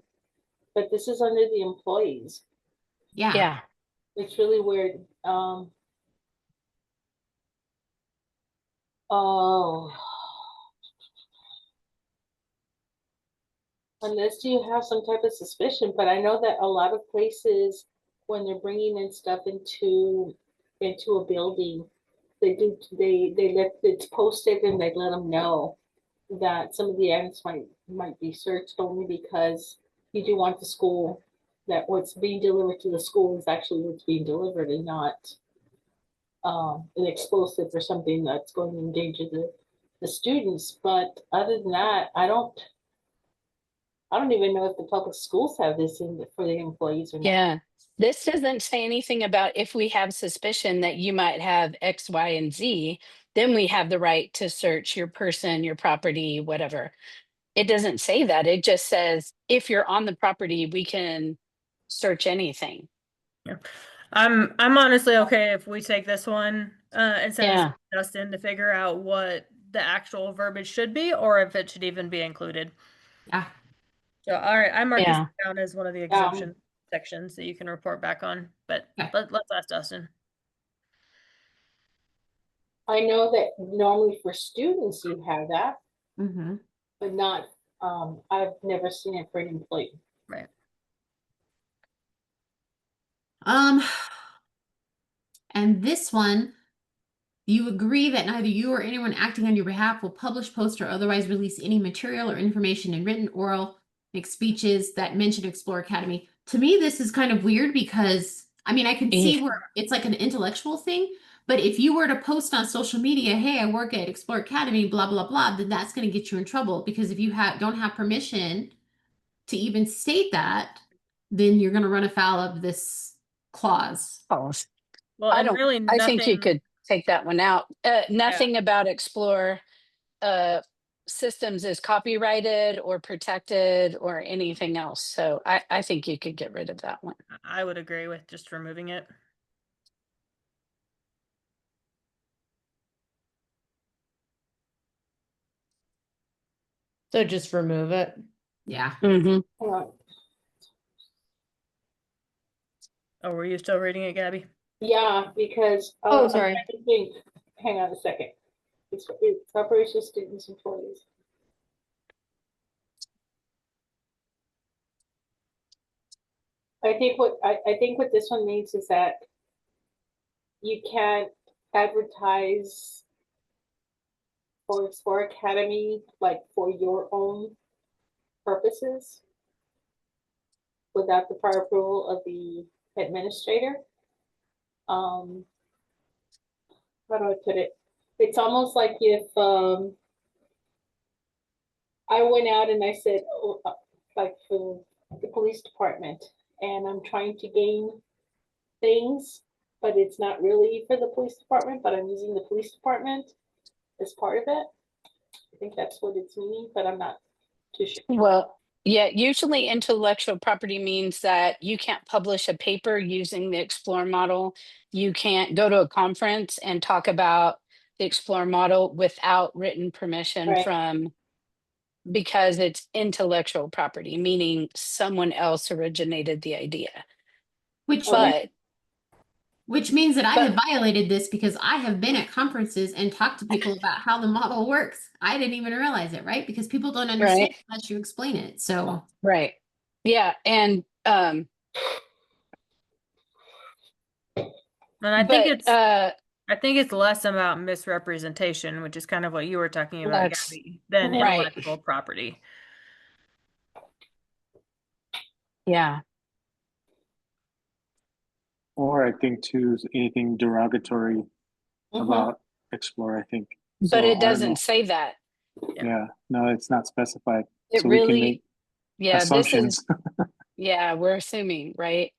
but this is under the employees. Yeah. Yeah. It's really weird. Oh, unless you have some type of suspicion, but I know that a lot of places, when they're bringing in stuff into a building, they let it's posted and they let them know that some of the items might be searched only because you do want the school that what's being delivered to the school is actually what's being delivered and not an explosive or something that's going to endanger the students. But other than that, I don't even know if the public schools have this in for the employees or not. Yeah. This doesn't say anything about if we have suspicion that you might have X, Y, and Z, then we have the right to search your person, your property, whatever. It doesn't say that. It just says if you're on the property, we can search anything. Yeah. I'm honestly okay if we take this one and send this Yeah. to Dustin to figure out what the actual verbiage should be, or if it should even be included. Yeah. So, all right, I marked this Yeah. down as one of the exemption sections that you can report back on, but Okay. let's ask Dustin. I know that normally for students you have that, Mm-hmm. but not, I've never seen it for an employee. Right. And this one, you agree that neither you or anyone acting on your behalf will publish, post, or otherwise release any material or information in written, oral, make speeches that mention Explore Academy. To me, this is kind of weird because, I mean, I can see where it's like an intellectual thing, but if you were to post on social media, hey, I work at Explore Academy, blah, blah, blah, then that's going to get you in trouble, because if you don't have permission to even state that, then you're going to run afoul of this clause. Oh, Well, I and don't, really I think you nothing. could take that one out. Nothing about Explore systems is copyrighted or protected or anything else. So I think you could get rid of that one. I would agree with just removing it. So just remove it. Yeah. Mm-hmm. Oh, were you still reading it, Gabby? Yeah, because Oh, sorry. I'm trying to think, hang on a second. It's operations, students, employees. I think what this one means is that you can't advertise for Explore Academy like for your own purposes without the prior approval of the administrator. How do I put it? It's almost like if I went out and I said, oh, like for the police department, and I'm trying to gain things, but it's not really for the police department, but I'm using the police department as part of it. I think that's what it's meaning, but I'm not too sure. Well, yeah, usually intellectual property means that you can't publish a paper using the Explore model. You can't go to a conference and talk about the Explore model without written permission Right. from, because it's intellectual property, meaning someone else originated the idea. Which But means that I have violated this because I have been at conferences and talked to people about how the model works. I didn't even realize it, right? Because people don't understand unless you explain it. So right. Yeah. And And I think it's less about misrepresentation, which is kind of what you were talking about, Gabby, than intellectual property. Yeah. Or I think too, anything derogatory about Explore, I think. But So, it doesn't say that. Yeah, no, it's not specified. It So really, we can make assumptions. Yeah, we're assuming, right?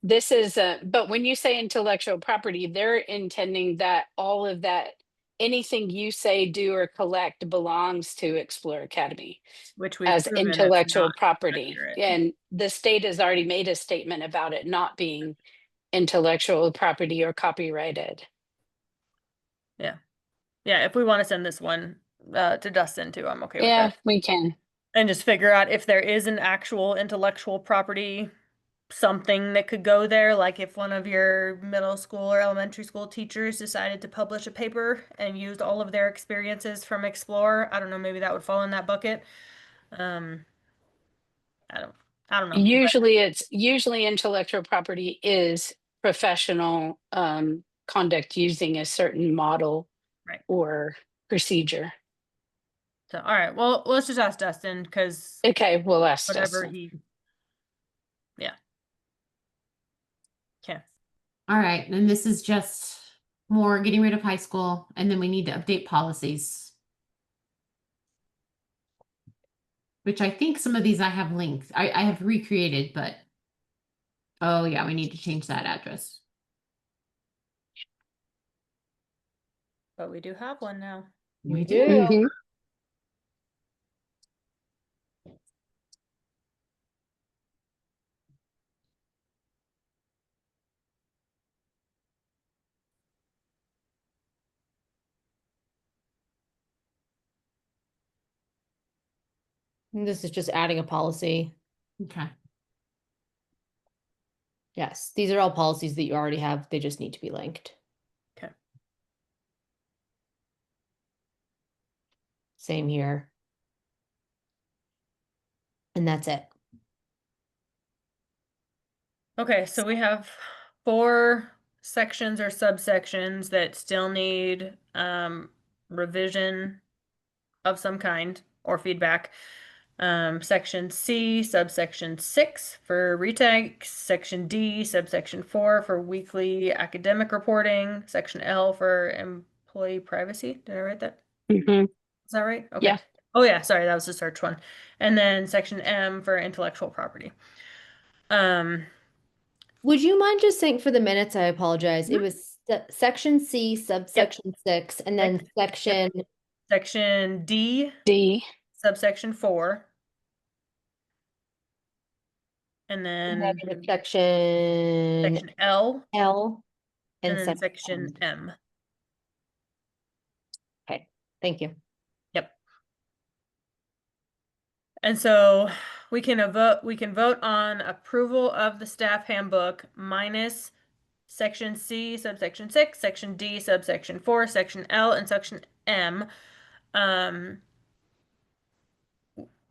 This is but when you say intellectual property, they're intending that all of that, anything you say, do, or collect belongs to Explore Academy, which we've as proven it's intellectual not property. accurate. And the state has already made a statement about it not being intellectual property or copyrighted. Yeah. Yeah, if we want to send this one to Dustin too, I'm okay with Yeah, that. we can. And just figure out if there is an actual intellectual property, something that could go there, like if one of your middle school or elementary school teachers decided to publish a paper and used all of their experiences from Explore, I don't know, maybe that would fall in that bucket. I don't know. Usually intellectual property is professional conduct using a certain model or procedure. So, all right, well, let's just ask Dustin, because okay, we'll ask whatever Dustin. yeah. All right, and this is just more getting rid of high school, and then we need to update policies. Which I think some of these I have linked. I have recreated, but oh yeah, we need to change that address. But we do have one now. We do. do. Mhm. And this is just adding a policy. Okay. Yes, these are all policies that you already have. They just need to be linked. Okay. Same here. And that's it. Okay, so we have 4 sections or subsections that still need revision of some kind or feedback. Section C, subsection 6 for retakes, section D, subsection 4 for weekly academic reporting, section L for employee privacy. Did I write that? Mhm. Is that right? Okay. Yeah. Oh yeah, sorry, that was the search one. And then section M for intellectual property. Would you mind just saying for the minutes? I apologize. It was section C, subsection 6, and then section. Section D, D. subsection 4. And And then then section section L, L and and then section M. M. Okay, thank you. Yep. And so we can vote on approval of the staff handbook minus section C, subsection 6, section D, subsection 4, section L, and section M.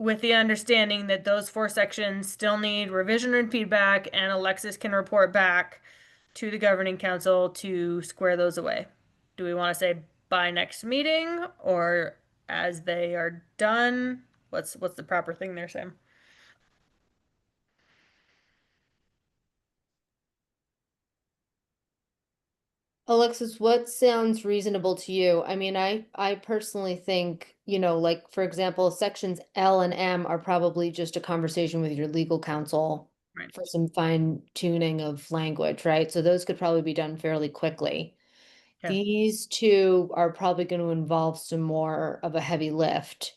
With the understanding that those 4 sections still need revision and feedback, and Alexis can report back to the governing council to square those away. Do we want to say by next meeting or as they are done? What's the proper thing there, Sam? Alexis, what sounds reasonable to you? I mean, I personally think, like for example, sections L and M are probably just a conversation with your legal counsel Right. for some fine tuning of language, right? So those could probably be done fairly quickly. Okay. These 2 are probably going to involve some more of a heavy lift.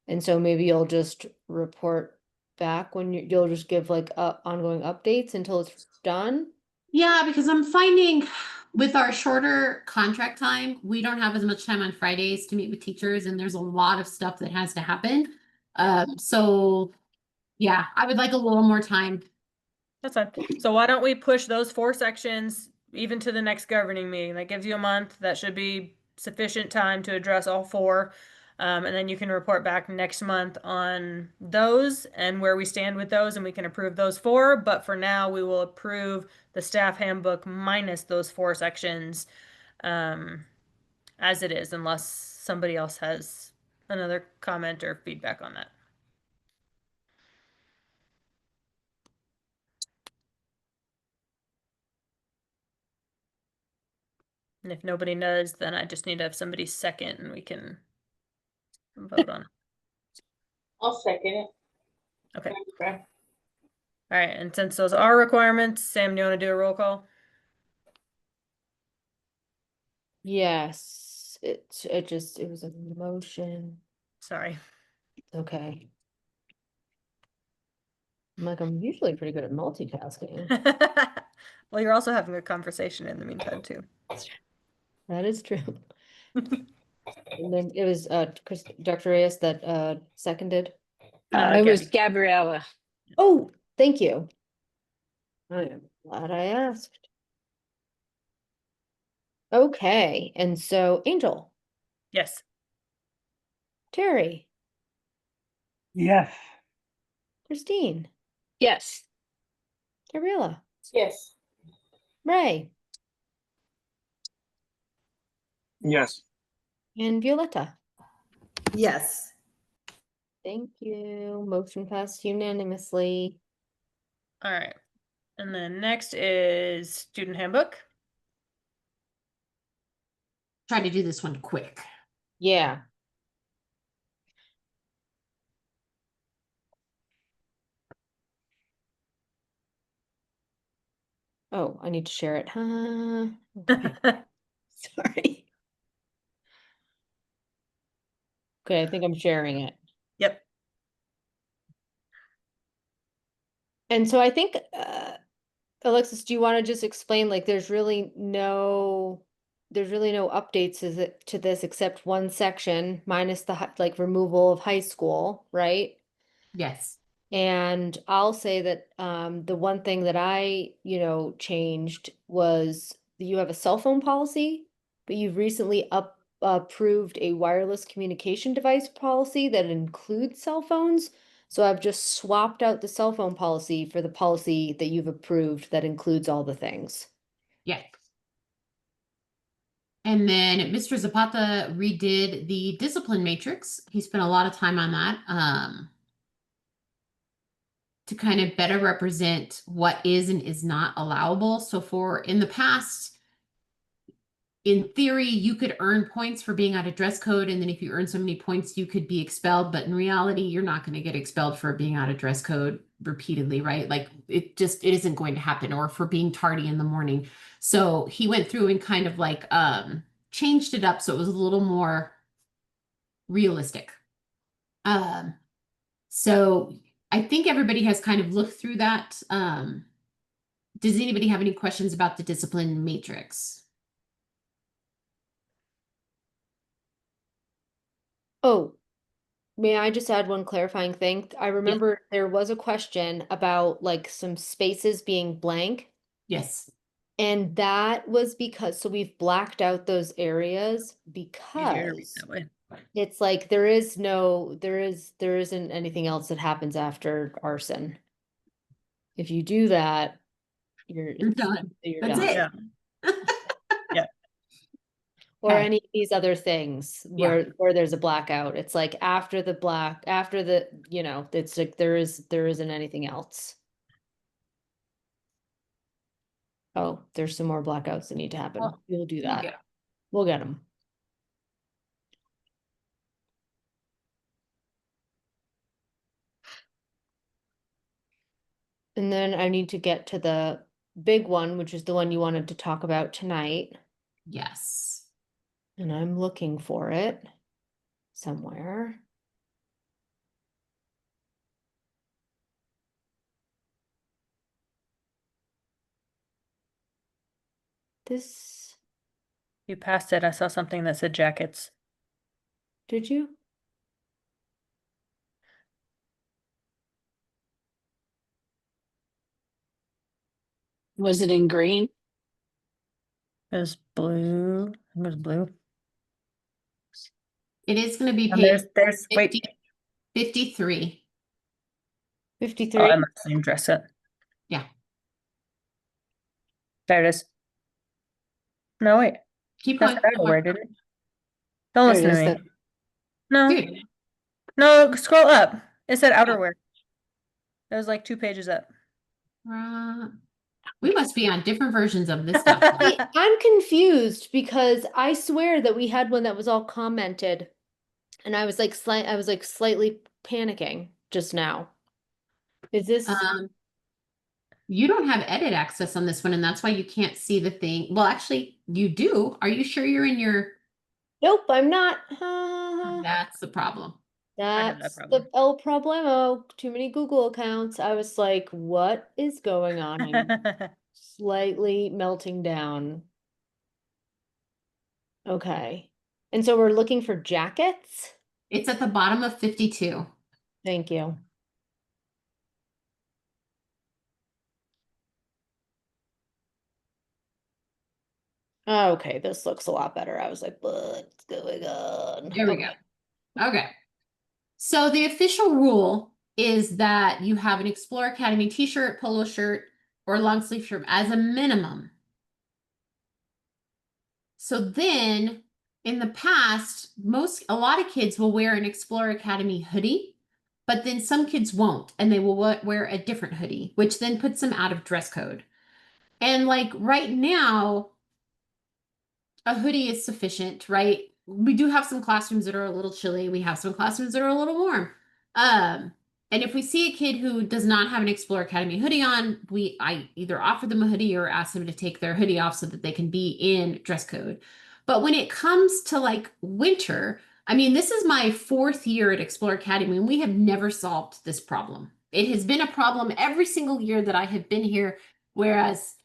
And so maybe you'll just report back when you'll just give like ongoing updates until it's done. Yeah, because I'm finding with our shorter contract time, we don't have as much time on Fridays to meet with teachers, and there's a lot of stuff that has to happen. So yeah, I would like a little more time. That's fine. So why don't we push those 4 sections even to the next governing meeting? That gives you a month. That should be sufficient time to address all 4. And then you can report back next month on those and where we stand with those, and we can approve those 4. But for now, we will approve the staff handbook minus those 4 sections as it is, unless somebody else has another comment or feedback on that. And if nobody does, then I just need to have somebody second and we can vote on it. I'll second it. Okay. Okay. All right. And since those are requirements, Sam, do you want to do a roll call? Yes, it was a motion. Sorry. Okay. I'm usually pretty good at multitasking. Well, you're also having a conversation in the meantime, too. That is true. And then it was Dr. Reyes that seconded. It was Gabby. Gabriella. Oh, thank you. I am glad I asked. Okay, and so Angel, Yes. Terry, Yes. Christine, Yes. Gabriella, Yes. Ray, Yes. and Violetta. Yes. Thank you. Motion passed unanimously. All right. And then next is student handbook. Try to do this one quick. Yeah. Oh, I need to share it. Okay. Sorry. Okay, I think I'm sharing it. Yep. And so I think, Alexis, do you want to just explain, like, there's really no updates to this except one section minus the like removal of high school, right? Yes. And I'll say that the one thing that I, changed was that you have a cell phone policy, but you've recently approved a wireless communication device policy that includes cell phones. So I've just swapped out the cell phone policy for the policy that you've approved that includes all the things. Yes. And then Mr. Zapata redid the discipline matrix. He spent a lot of time on that to kind of better represent what is and is not allowable. So in the past, in theory, you could earn points for being out of dress code. And then if you earn so many points, you could be expelled. But in reality, you're not going to get expelled for being out of dress code repeatedly, right? Like it isn't going to happen, or for being tardy in the morning. So he went through and kind of like changed it up so it was a little more realistic. So I think everybody has kind of looked through that. Does anybody have any questions about the discipline matrix? Oh, may I just add one clarifying thing? I remember there was a question about like some spaces being blank. Yes. And that was because, so we've blacked out those areas Easier to read because that way. it's like there isn't anything else that happens after arson. If you do that, you're done. You're That's done. it. Yeah. Yeah. Or Okay. any of these other things where there's a blackout. It's like after the, it's like there isn't anything else. Oh, there's some more blackouts that need to happen. Well, We'll do we'll that. get 'em. We'll get them. And then I need to get to the big one, which is the one you wanted to talk about tonight. Yes. And I'm looking for it somewhere. This, You passed it. I saw something that said jackets. did you? Was it in green? It was blue. It was blue. It is going to be And page there's wait. 53. 53? Oh, I must have dress it. Yeah. There it is. No, wait. Keep That's going. not where did it? Don't There listen it to is, me. No. Dude. No, scroll up. It said outerwear. It was like 2 pages up. We must be on different versions of this stuff. I'm confused because I swear that we had one that was all commented, and I was like slightly panicking just now. Is this? You don't have edit access on this one, and that's why you can't see the thing. Well, actually, you do. Are you sure you're in your? Nope, I'm not. That's the problem. have that That's problem. the el problemo. Too many Google accounts. I was like, what is going on? I'm slightly melting down. Okay. And so we're looking for jackets? It's at the bottom of 52. Thank you. Okay, this looks a lot better. I was like, what's going on? There we go. Okay. So the official rule is that you have an Explore Academy t-shirt, polo shirt, or long sleeve shirt as a minimum. So then in the past, a lot of kids will wear an Explore Academy hoodie, but then some kids won't, and they will wear a different hoodie, which then puts them out of dress code. And like right now, a hoodie is sufficient, right? We do have some classrooms that are a little chilly. We have some classrooms that are a little warm. And if we see a kid who does not have an Explore Academy hoodie on, I either offer them a hoodie or ask them to take their hoodie off so that they can be in dress code. But when it comes to like winter, I mean, this is my 4th year at Explore Academy, and we have never solved this problem. It has been a problem every single year that I have been here, whereas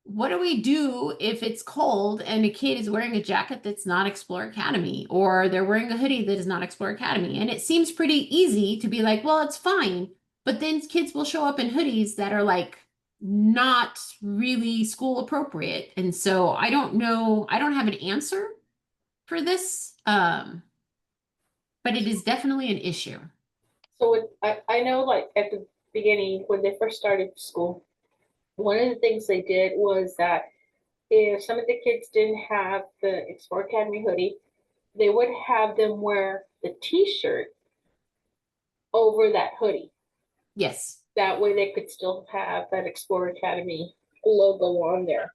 what do we do if it's cold and a kid is wearing a jacket that's not Explore Academy, or they're wearing a hoodie that is not Explore Academy? And it seems pretty easy to be like, well, it's fine. But then kids will show up in hoodies that are like not really school appropriate. And so I don't know, I don't have an answer for this. But it is definitely an issue. So I know like at the beginning when they first started school, one of the things they did was that if some of the kids didn't have the Explore Academy hoodie, they would have them wear the t-shirt over that hoodie. Yes. That way they could still have that Explore Academy logo on there.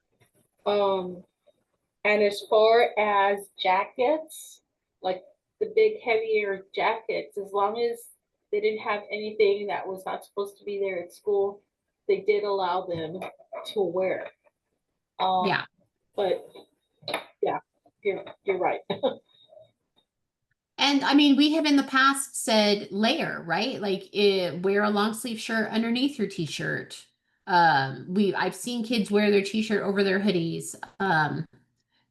And as far as jackets, like the big heavier jackets, as long as they didn't have anything that was not supposed to be there at school, they did allow them to wear. Yeah. But yeah, you're right. And I mean, we have in the past said layer, right? Like wear a long sleeve shirt underneath your t-shirt. I've seen kids wear their t-shirt over their hoodies.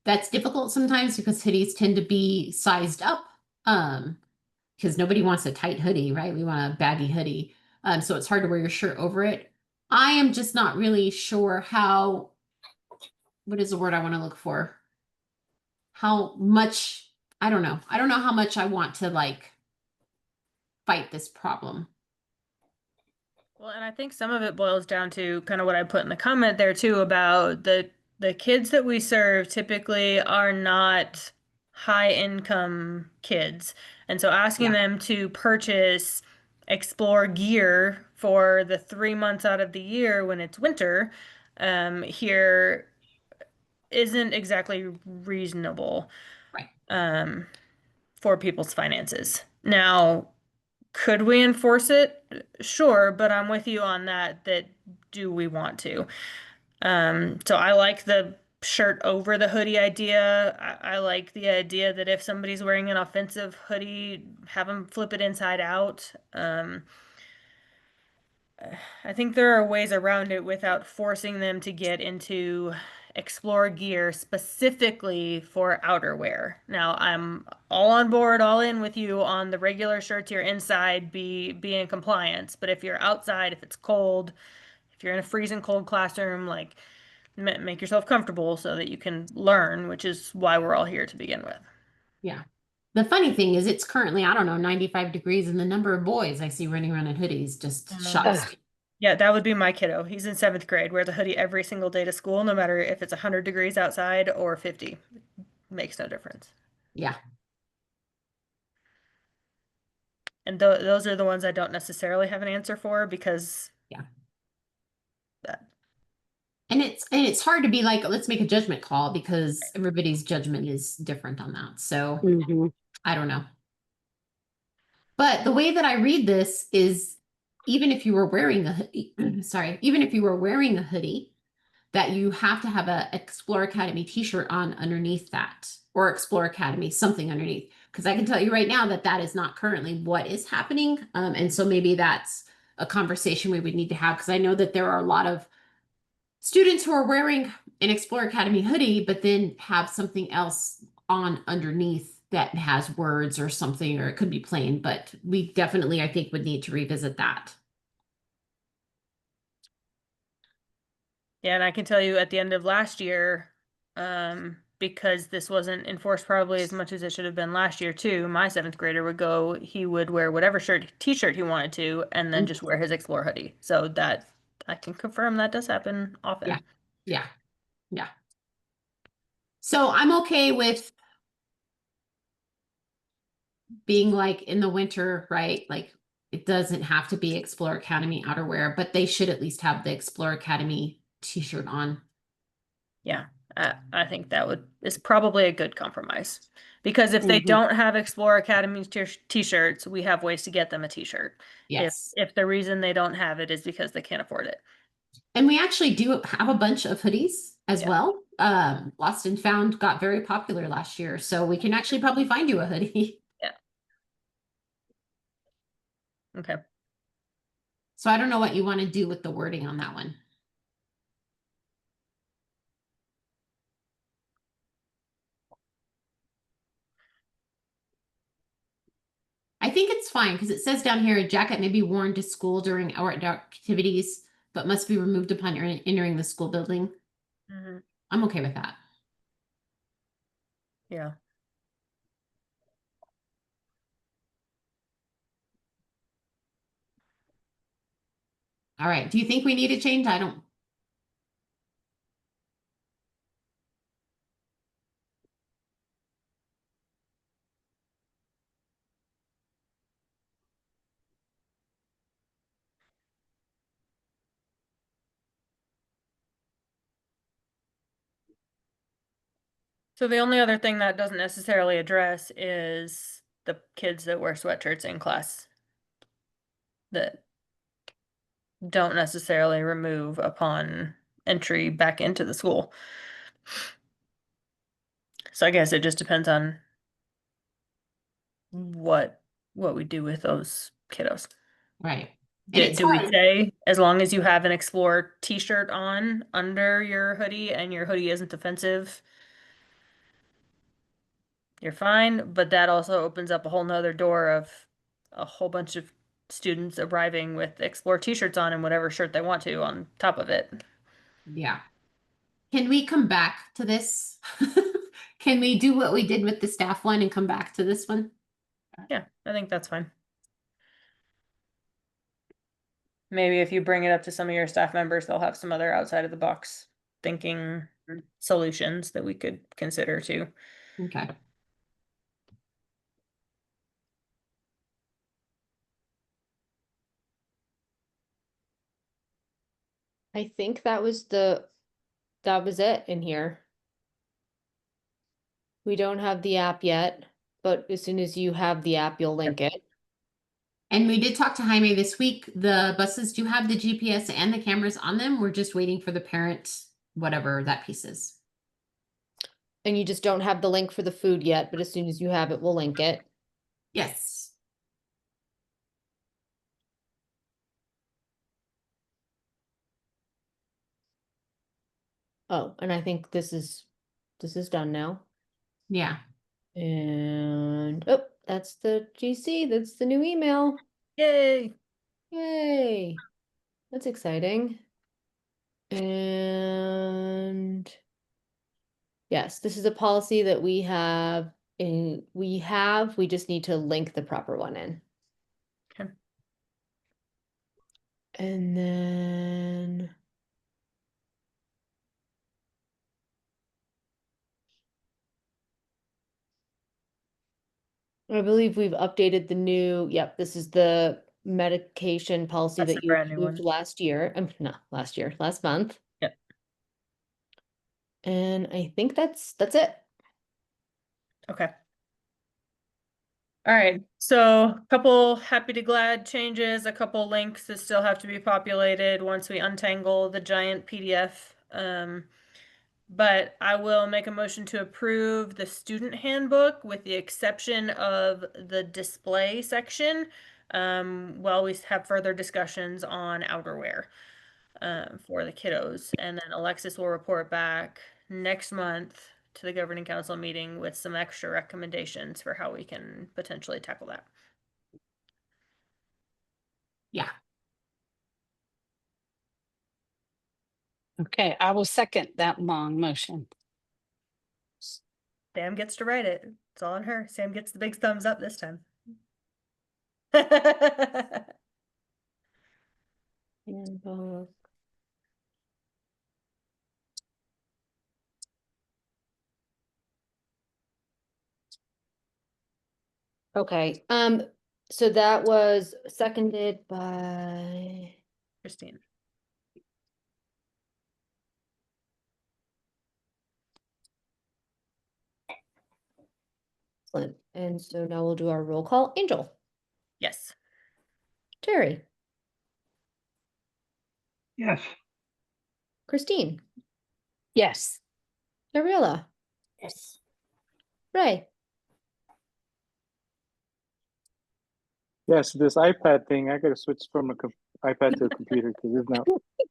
That's difficult sometimes because hoodies tend to be sized up. Because nobody wants a tight hoodie, right? We want a baggy hoodie. So it's hard to wear your shirt over it. I am just not really sure how, what is the word I want to look for? How much, I don't know. I don't know how much I want to like fight this problem. Well, and I think some of it boils down to kind of what I put in the comment there too about the kids that we serve typically are not high income kids. And so asking them to purchase Explore gear for the 3 months out of the year when it's winter, here isn't exactly reasonable, Right. For people's finances. Now, could we enforce it? Sure, but I'm with you on that do we want to? So I like the shirt over the hoodie idea. I like the idea that if somebody's wearing an offensive hoodie, have them flip it inside out. I think there are ways around it without forcing them to get into Explore gear specifically for outerwear. Now, I'm all on board, all in with you on the regular shirts, you're inside, be in compliance. But if you're outside, if it's cold, if you're in a freezing cold classroom, like make yourself comfortable so that you can learn, which is why we're all here to begin with. Yeah. The funny thing is it's currently, I don't know, 95 degrees, and the number of boys I see running around in hoodies just shocks me. Yeah, that would be my kiddo. He's in 7th grade, wears a hoodie every single day to school, no matter if it's 100 degrees outside or 50. Makes no difference. Yeah. And those are the ones I don't necessarily have an answer for because that. And it's hard to be like, let's make a judgment call because everybody's judgment is different on that. So I don't know. But the way that I read this is even if you were wearing a hoodie, sorry, even if you were wearing a hoodie, that you have to have a Explore Academy t-shirt on underneath that, or Explore Academy something underneath. Because I can tell you right now that that is not currently what is happening. And so maybe that's a conversation we would need to have, because I know that there are a lot of students who are wearing an Explore Academy hoodie, but then have something else on underneath that has words or something, or it could be plain, but we definitely, I think, would need to revisit that. Yeah, and I can tell you at the end of last year, because this wasn't enforced probably as much as it should have been last year too, my 7th grader would go, he would wear whatever t-shirt he wanted to, and then just wear his Explore hoodie. So that I can confirm that does happen often. Yeah. So I'm okay with being like in the winter, right? Like doesn't have to be Explore Academy outerwear, but they should at least have the Explore Academy t-shirt on. Yeah, I think is probably a good compromise. Because if they don't have Explore Academy t-shirts, we have ways to get them a t-shirt. Yes. If the reason they don't have it is because they can't afford it. And we actually do have a bunch of hoodies as Yeah. well. Lost and Found got very popular last year, so we can actually probably find you a hoodie. Yeah. Okay. So I don't know what you want to do with the wording on that one. I think it's fine because it says down here a jacket may be worn to school during outdoor activities, but must be removed upon entering the school building. Mhm. I'm okay with that. Yeah. All right. Do you think we need a change? I don't. So the only other thing that doesn't necessarily address is the kids that wear sweatshirts in class that don't necessarily remove upon entry back into the school. So I guess it just depends on what we do with those kiddos. Right. And it's Do we hard. say as long as you have an Explore t-shirt on under your hoodie and your hoodie isn't offensive, you're fine, but that also opens up a whole nother door of a whole bunch of students arriving with Explore t-shirts on and whatever shirt they want to on top of it. Yeah. Can we come back to this? Can we do what we did with the staff one and come back to this one? Yeah, I think that's fine. Maybe if you bring it up to some of your staff members, they'll have some other outside of the box thinking solutions that we could consider too. Okay. I think that was it in here. We don't have the app yet, but as soon as you have the app, you'll link it. And we did talk to Jaime this week. The buses do have the GPS and the cameras on them. We're just waiting for the parent, whatever that piece is. And you just don't have the link for the food yet, but as soon as you have it, we'll link it. Yes. Oh, and I think this is done now. Yeah. And oh, that's the GC. That's the new email. Yay! Yay. That's exciting. And yes, this is a policy that we just need to link the proper one in. Okay. And then I believe we've updated the new, yep, this is the medication policy That's that the you brand new approved one. last year. Not last year, last month. Yep. And I think that's it. Okay. All right, so a couple happy to glad changes, a couple links that still have to be populated once we untangle the giant PDF. But I will make a motion to approve the student handbook with the exception of the display section. While we have further discussions on outerwear for the kiddos. And then Alexis will report back next month to the governing council meeting with some extra recommendations for how we can potentially tackle that. Yeah. Okay, I will second that long motion. Sam gets to write it. It's all on her. Sam gets the big thumbs up this time. Handbook. Okay, So that was seconded by Christine. Excellent. And so now we'll do our roll call. Angel, Yes. Terry, Yes. Christine, Yes. Ariella, Yes. Ray. Yes, this iPad thing, I gotta switch from a iPad to a computer because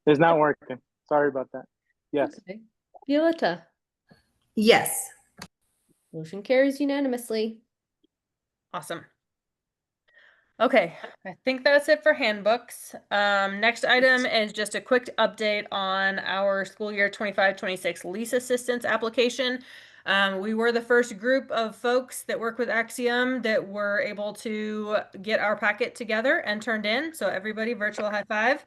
it's not working. Sorry about that. Yes. Okay. Violetta, Yes. motion carries unanimously. Awesome. Okay, I think that's it for handbooks. Next item is just a quick update on our school year 25-26 lease assistance application. We were the first group of folks that work with Axiom that were able to get our packet together and turned in. So everybody, virtual high five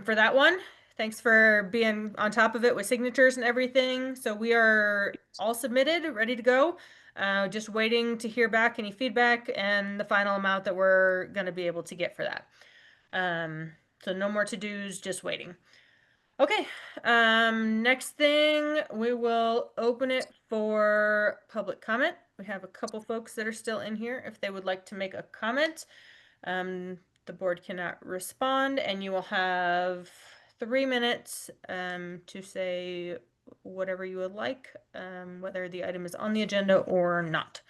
for that one. Thanks for being on top of it with signatures and everything. So we are all submitted, ready to go. Just waiting to hear back any feedback and the final amount that we're going to be able to get for that. So no more to-dos, just waiting. Okay, next thing, we will open it for public comment. We have a couple folks that are still in here if they would like to make a comment. The board cannot respond, and you will have 3 minutes to say whatever you would like, whether the item is on the agenda or not.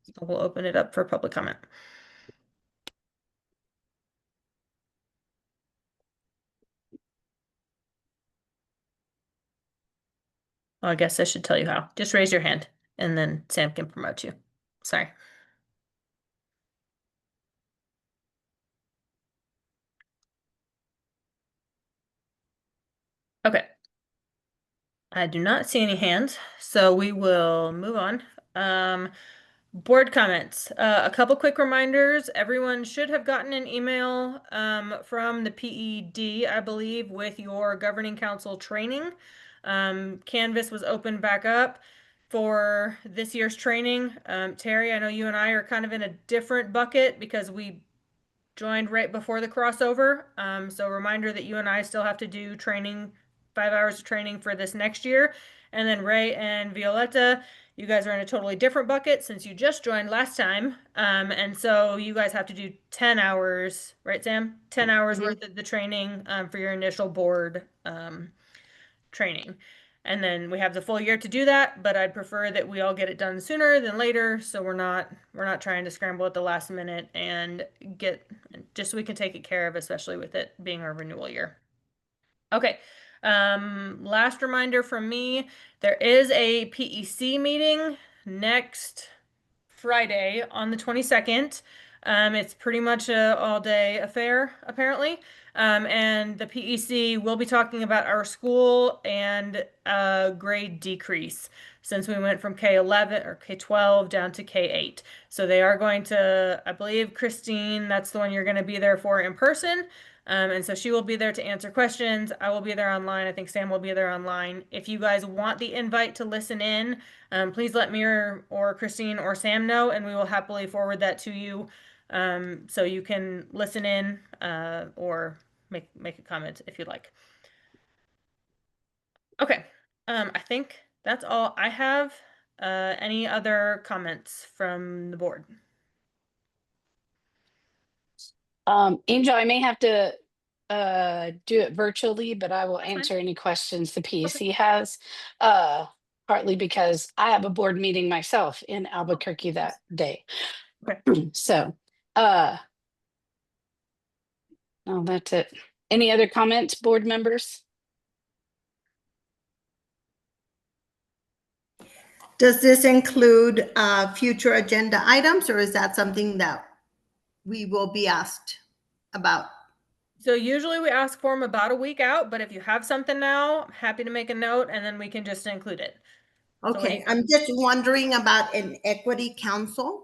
So we'll open it up for public comment. Well, I guess I should tell you how. Just raise your hand, and then Sam can promote you. Sorry. Okay. I do not see any hands, so we will move on. Board comments. A couple quick reminders. Everyone should have gotten an email from the PED, I believe, with your governing council training. Canvas was opened back up for this year's training. Terry, I know you and I are kind of in a different bucket because we joined right before the crossover. So reminder that you and I still have to do training, 5 hours of training for this next year. And then Ray and Violetta, you guys are in a totally different bucket since you just joined last time. And so you guys have to do 10 hours, right, Sam? 10 hours worth of the training for your initial board training. And then we have the full year to do that, but I'd prefer that we all get it done sooner than later, so we're not trying to scramble at the last minute and get just so we can take it care of, especially with it being our renewal year. Okay. Last reminder from me, there is a PEC meeting next Friday on the 22nd. It's pretty much a all-day affair, apparently. And the PEC will be talking about our school and grade decrease since we went from K11 or K12 down to K8. So they are going to, I believe, Christine, that's the one you're going to be there for in person. And so she will be there to answer questions. I will be there online. I think Sam will be there online. If you guys want the invite to listen in, please let me or Christine or Sam know, and we will happily forward that to you so you can listen in or make a comment if you'd like. Okay, I think that's all I have. Any other comments from the board? Angel, I may have to do it virtually, but I will That's fine. answer any questions the PEC has. Partly because I have a board meeting myself in Albuquerque that day. Okay. So oh, that's it. Any other comments, board members? Does this include future agenda items, or is that something that we will be asked about? So usually we ask for them about a week out, but if you have something now, I'm happy to make a note and then we can just include it. Okay, I'm just wondering about an equity council.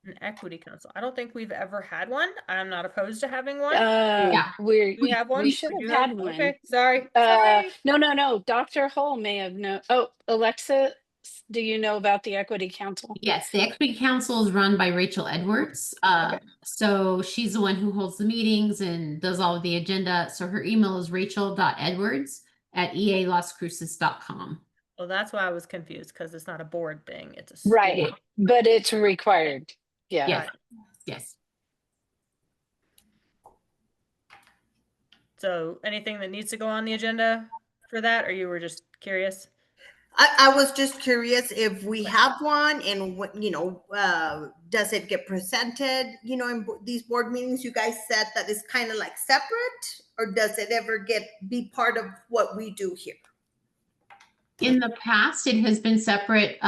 An equity council. I don't think we've ever had one. I'm not opposed to having one. We have one. we should do have had one. Okay, sorry. Sorry. No. Dr. Hull may have known. Oh, Alexa, do you know about the Equity Council? Yes, the Equity Council is run by Rachel Edwards. So she's the one who holds the meetings and does all of the agenda. So her email is rachel.edwards@ealascruces.com. Well, that's why I was confused because it's not a board thing. It's a Right, but it's required. Yeah. Yes, yes. So anything that needs to go on the agenda for that, or you were just curious? I was just curious if we have one and what, does it get presented, in these board meetings? You guys said that it's kind of like separate, or does it ever be part of what we do here? In the past, it has been separate.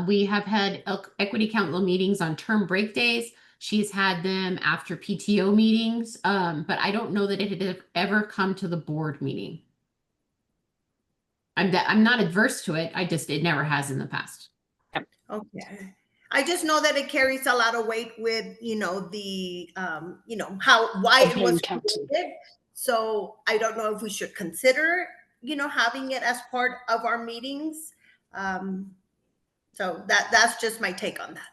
We have had Equity Council meetings on term break days. She's had them after PTO meetings, but I don't know that it had ever come to the board meeting. I'm not adverse to it. It never has in the past. Okay. I just know that it carries a lot of weight with, the, why it was created. So I don't know if we should consider, having it as part of our meetings. So that's just my take on that.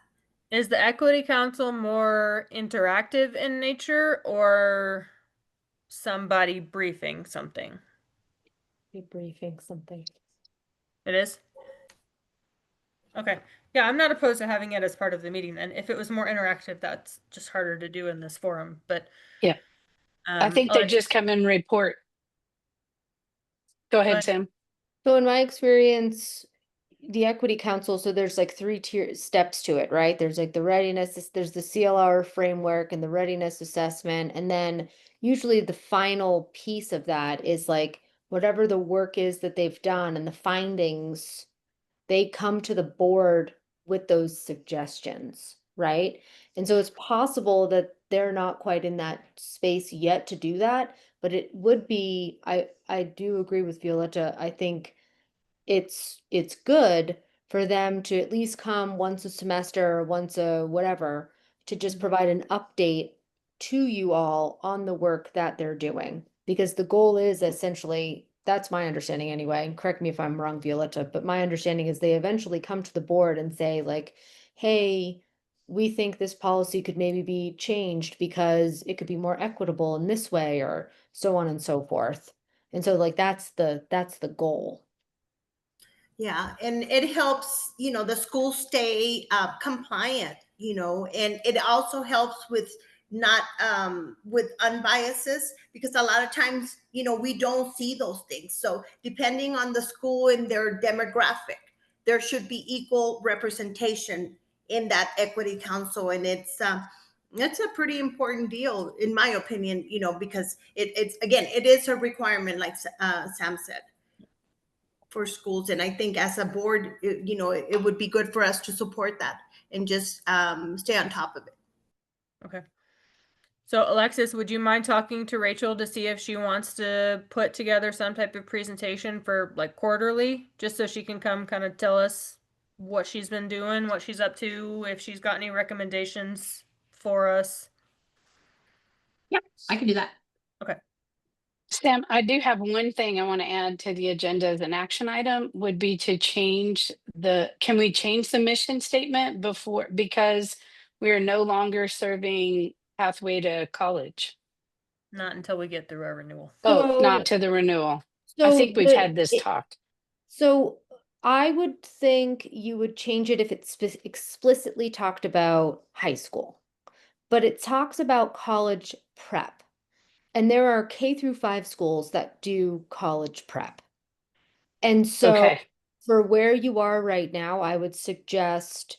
Is the Equity Council more interactive in nature or somebody briefing something? Debriefing something. It is? Okay. Yeah, I'm not opposed to having it as part of the meeting then. If it was more interactive, that's just harder to do in this forum. But yeah, I think they just come and report. Go ahead, Sam. So in my experience, the Equity Council, so there's like 3 steps to it, right? There's like the readiness, there's the CLR framework and the readiness assessment. And then usually the final piece of that is like whatever the work is that they've done and the findings, they come to the board with those suggestions, right? And so it's possible that they're not quite in that space yet to do that, but it would be, I do agree with Violetta. I think it's good for them to at least come once a semester or once a whatever to just provide an update to you all on the work that they're doing. Because the goal is essentially, that's my understanding anyway, and correct me if I'm wrong, Violetta, but my understanding is they eventually come to the board and say like, hey, we think this policy could maybe be changed because it could be more equitable in this way, or so on and so forth. And so like that's the goal. Yeah, and it helps, the school stay compliant, and it also helps with not with unbiases, because a lot of times, we don't see those things. So depending on the school and their demographic, there should be equal representation in that Equity Council, and it's a pretty important deal, in my opinion, because it's again, it is a requirement, like Sam said, for schools. And I think as a board, it would be good for us to support that and just stay on top of it. Okay. So Alexis, would you mind talking to Rachel to see if she wants to put together some type of presentation for like quarterly, just so she can come kind of tell us what she's been doing, what she's up to, if she's got any recommendations for us? Yep, I can do that. Okay. Sam, I do have one thing I want to add to the agenda as an action item would be to can we change the mission statement because we are no longer serving Pathway to College? Not until we get through our renewal. Oh, not to the renewal. I So think we've had this talk. So I would think you would change it if it's explicitly talked about high school, but it talks about college prep. And there are K-5 schools that do college prep. And so Okay. for where you are right now, I would suggest,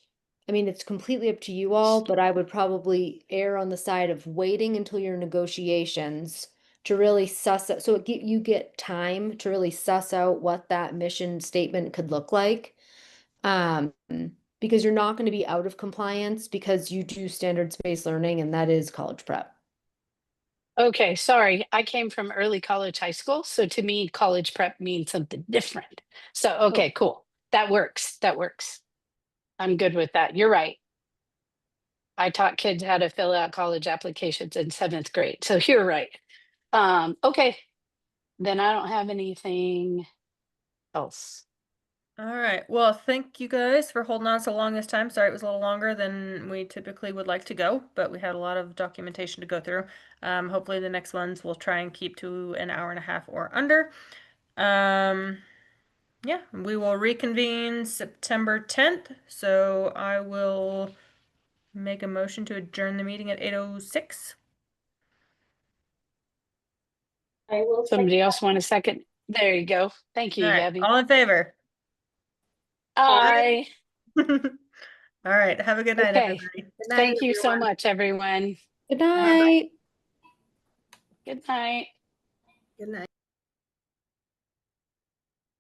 I mean, it's completely up to you all, but I would probably err on the side of waiting until your negotiations to really suss out, so you get time to really suss out what that mission statement could look like. Because you're not going to be out of compliance because you do standards-based learning, and that is college prep. Okay, sorry. I came from early college high school. So to me, college prep means something different. So, okay, cool. That works. That works. I'm good with that. You're right. I taught kids how to fill out college applications in 7th grade. So you're right. Okay. Then I don't have anything else. All right. Well, thank you guys for holding on so long this time. Sorry it was a little longer than we typically would like to go, but we had a lot of documentation to go through. Hopefully the next ones we'll try and keep to an hour and a half or under. Yeah, we will reconvene September 10th. So I will make a motion to adjourn the meeting at 8:06. I will second Somebody that. else want a second? There you go. Thank you, All right. Gabby. All in favor? Aye. All right. Have a good night, Okay. everybody. Good night, Thank you so everyone. much, everyone. Good night. Good night. Good night.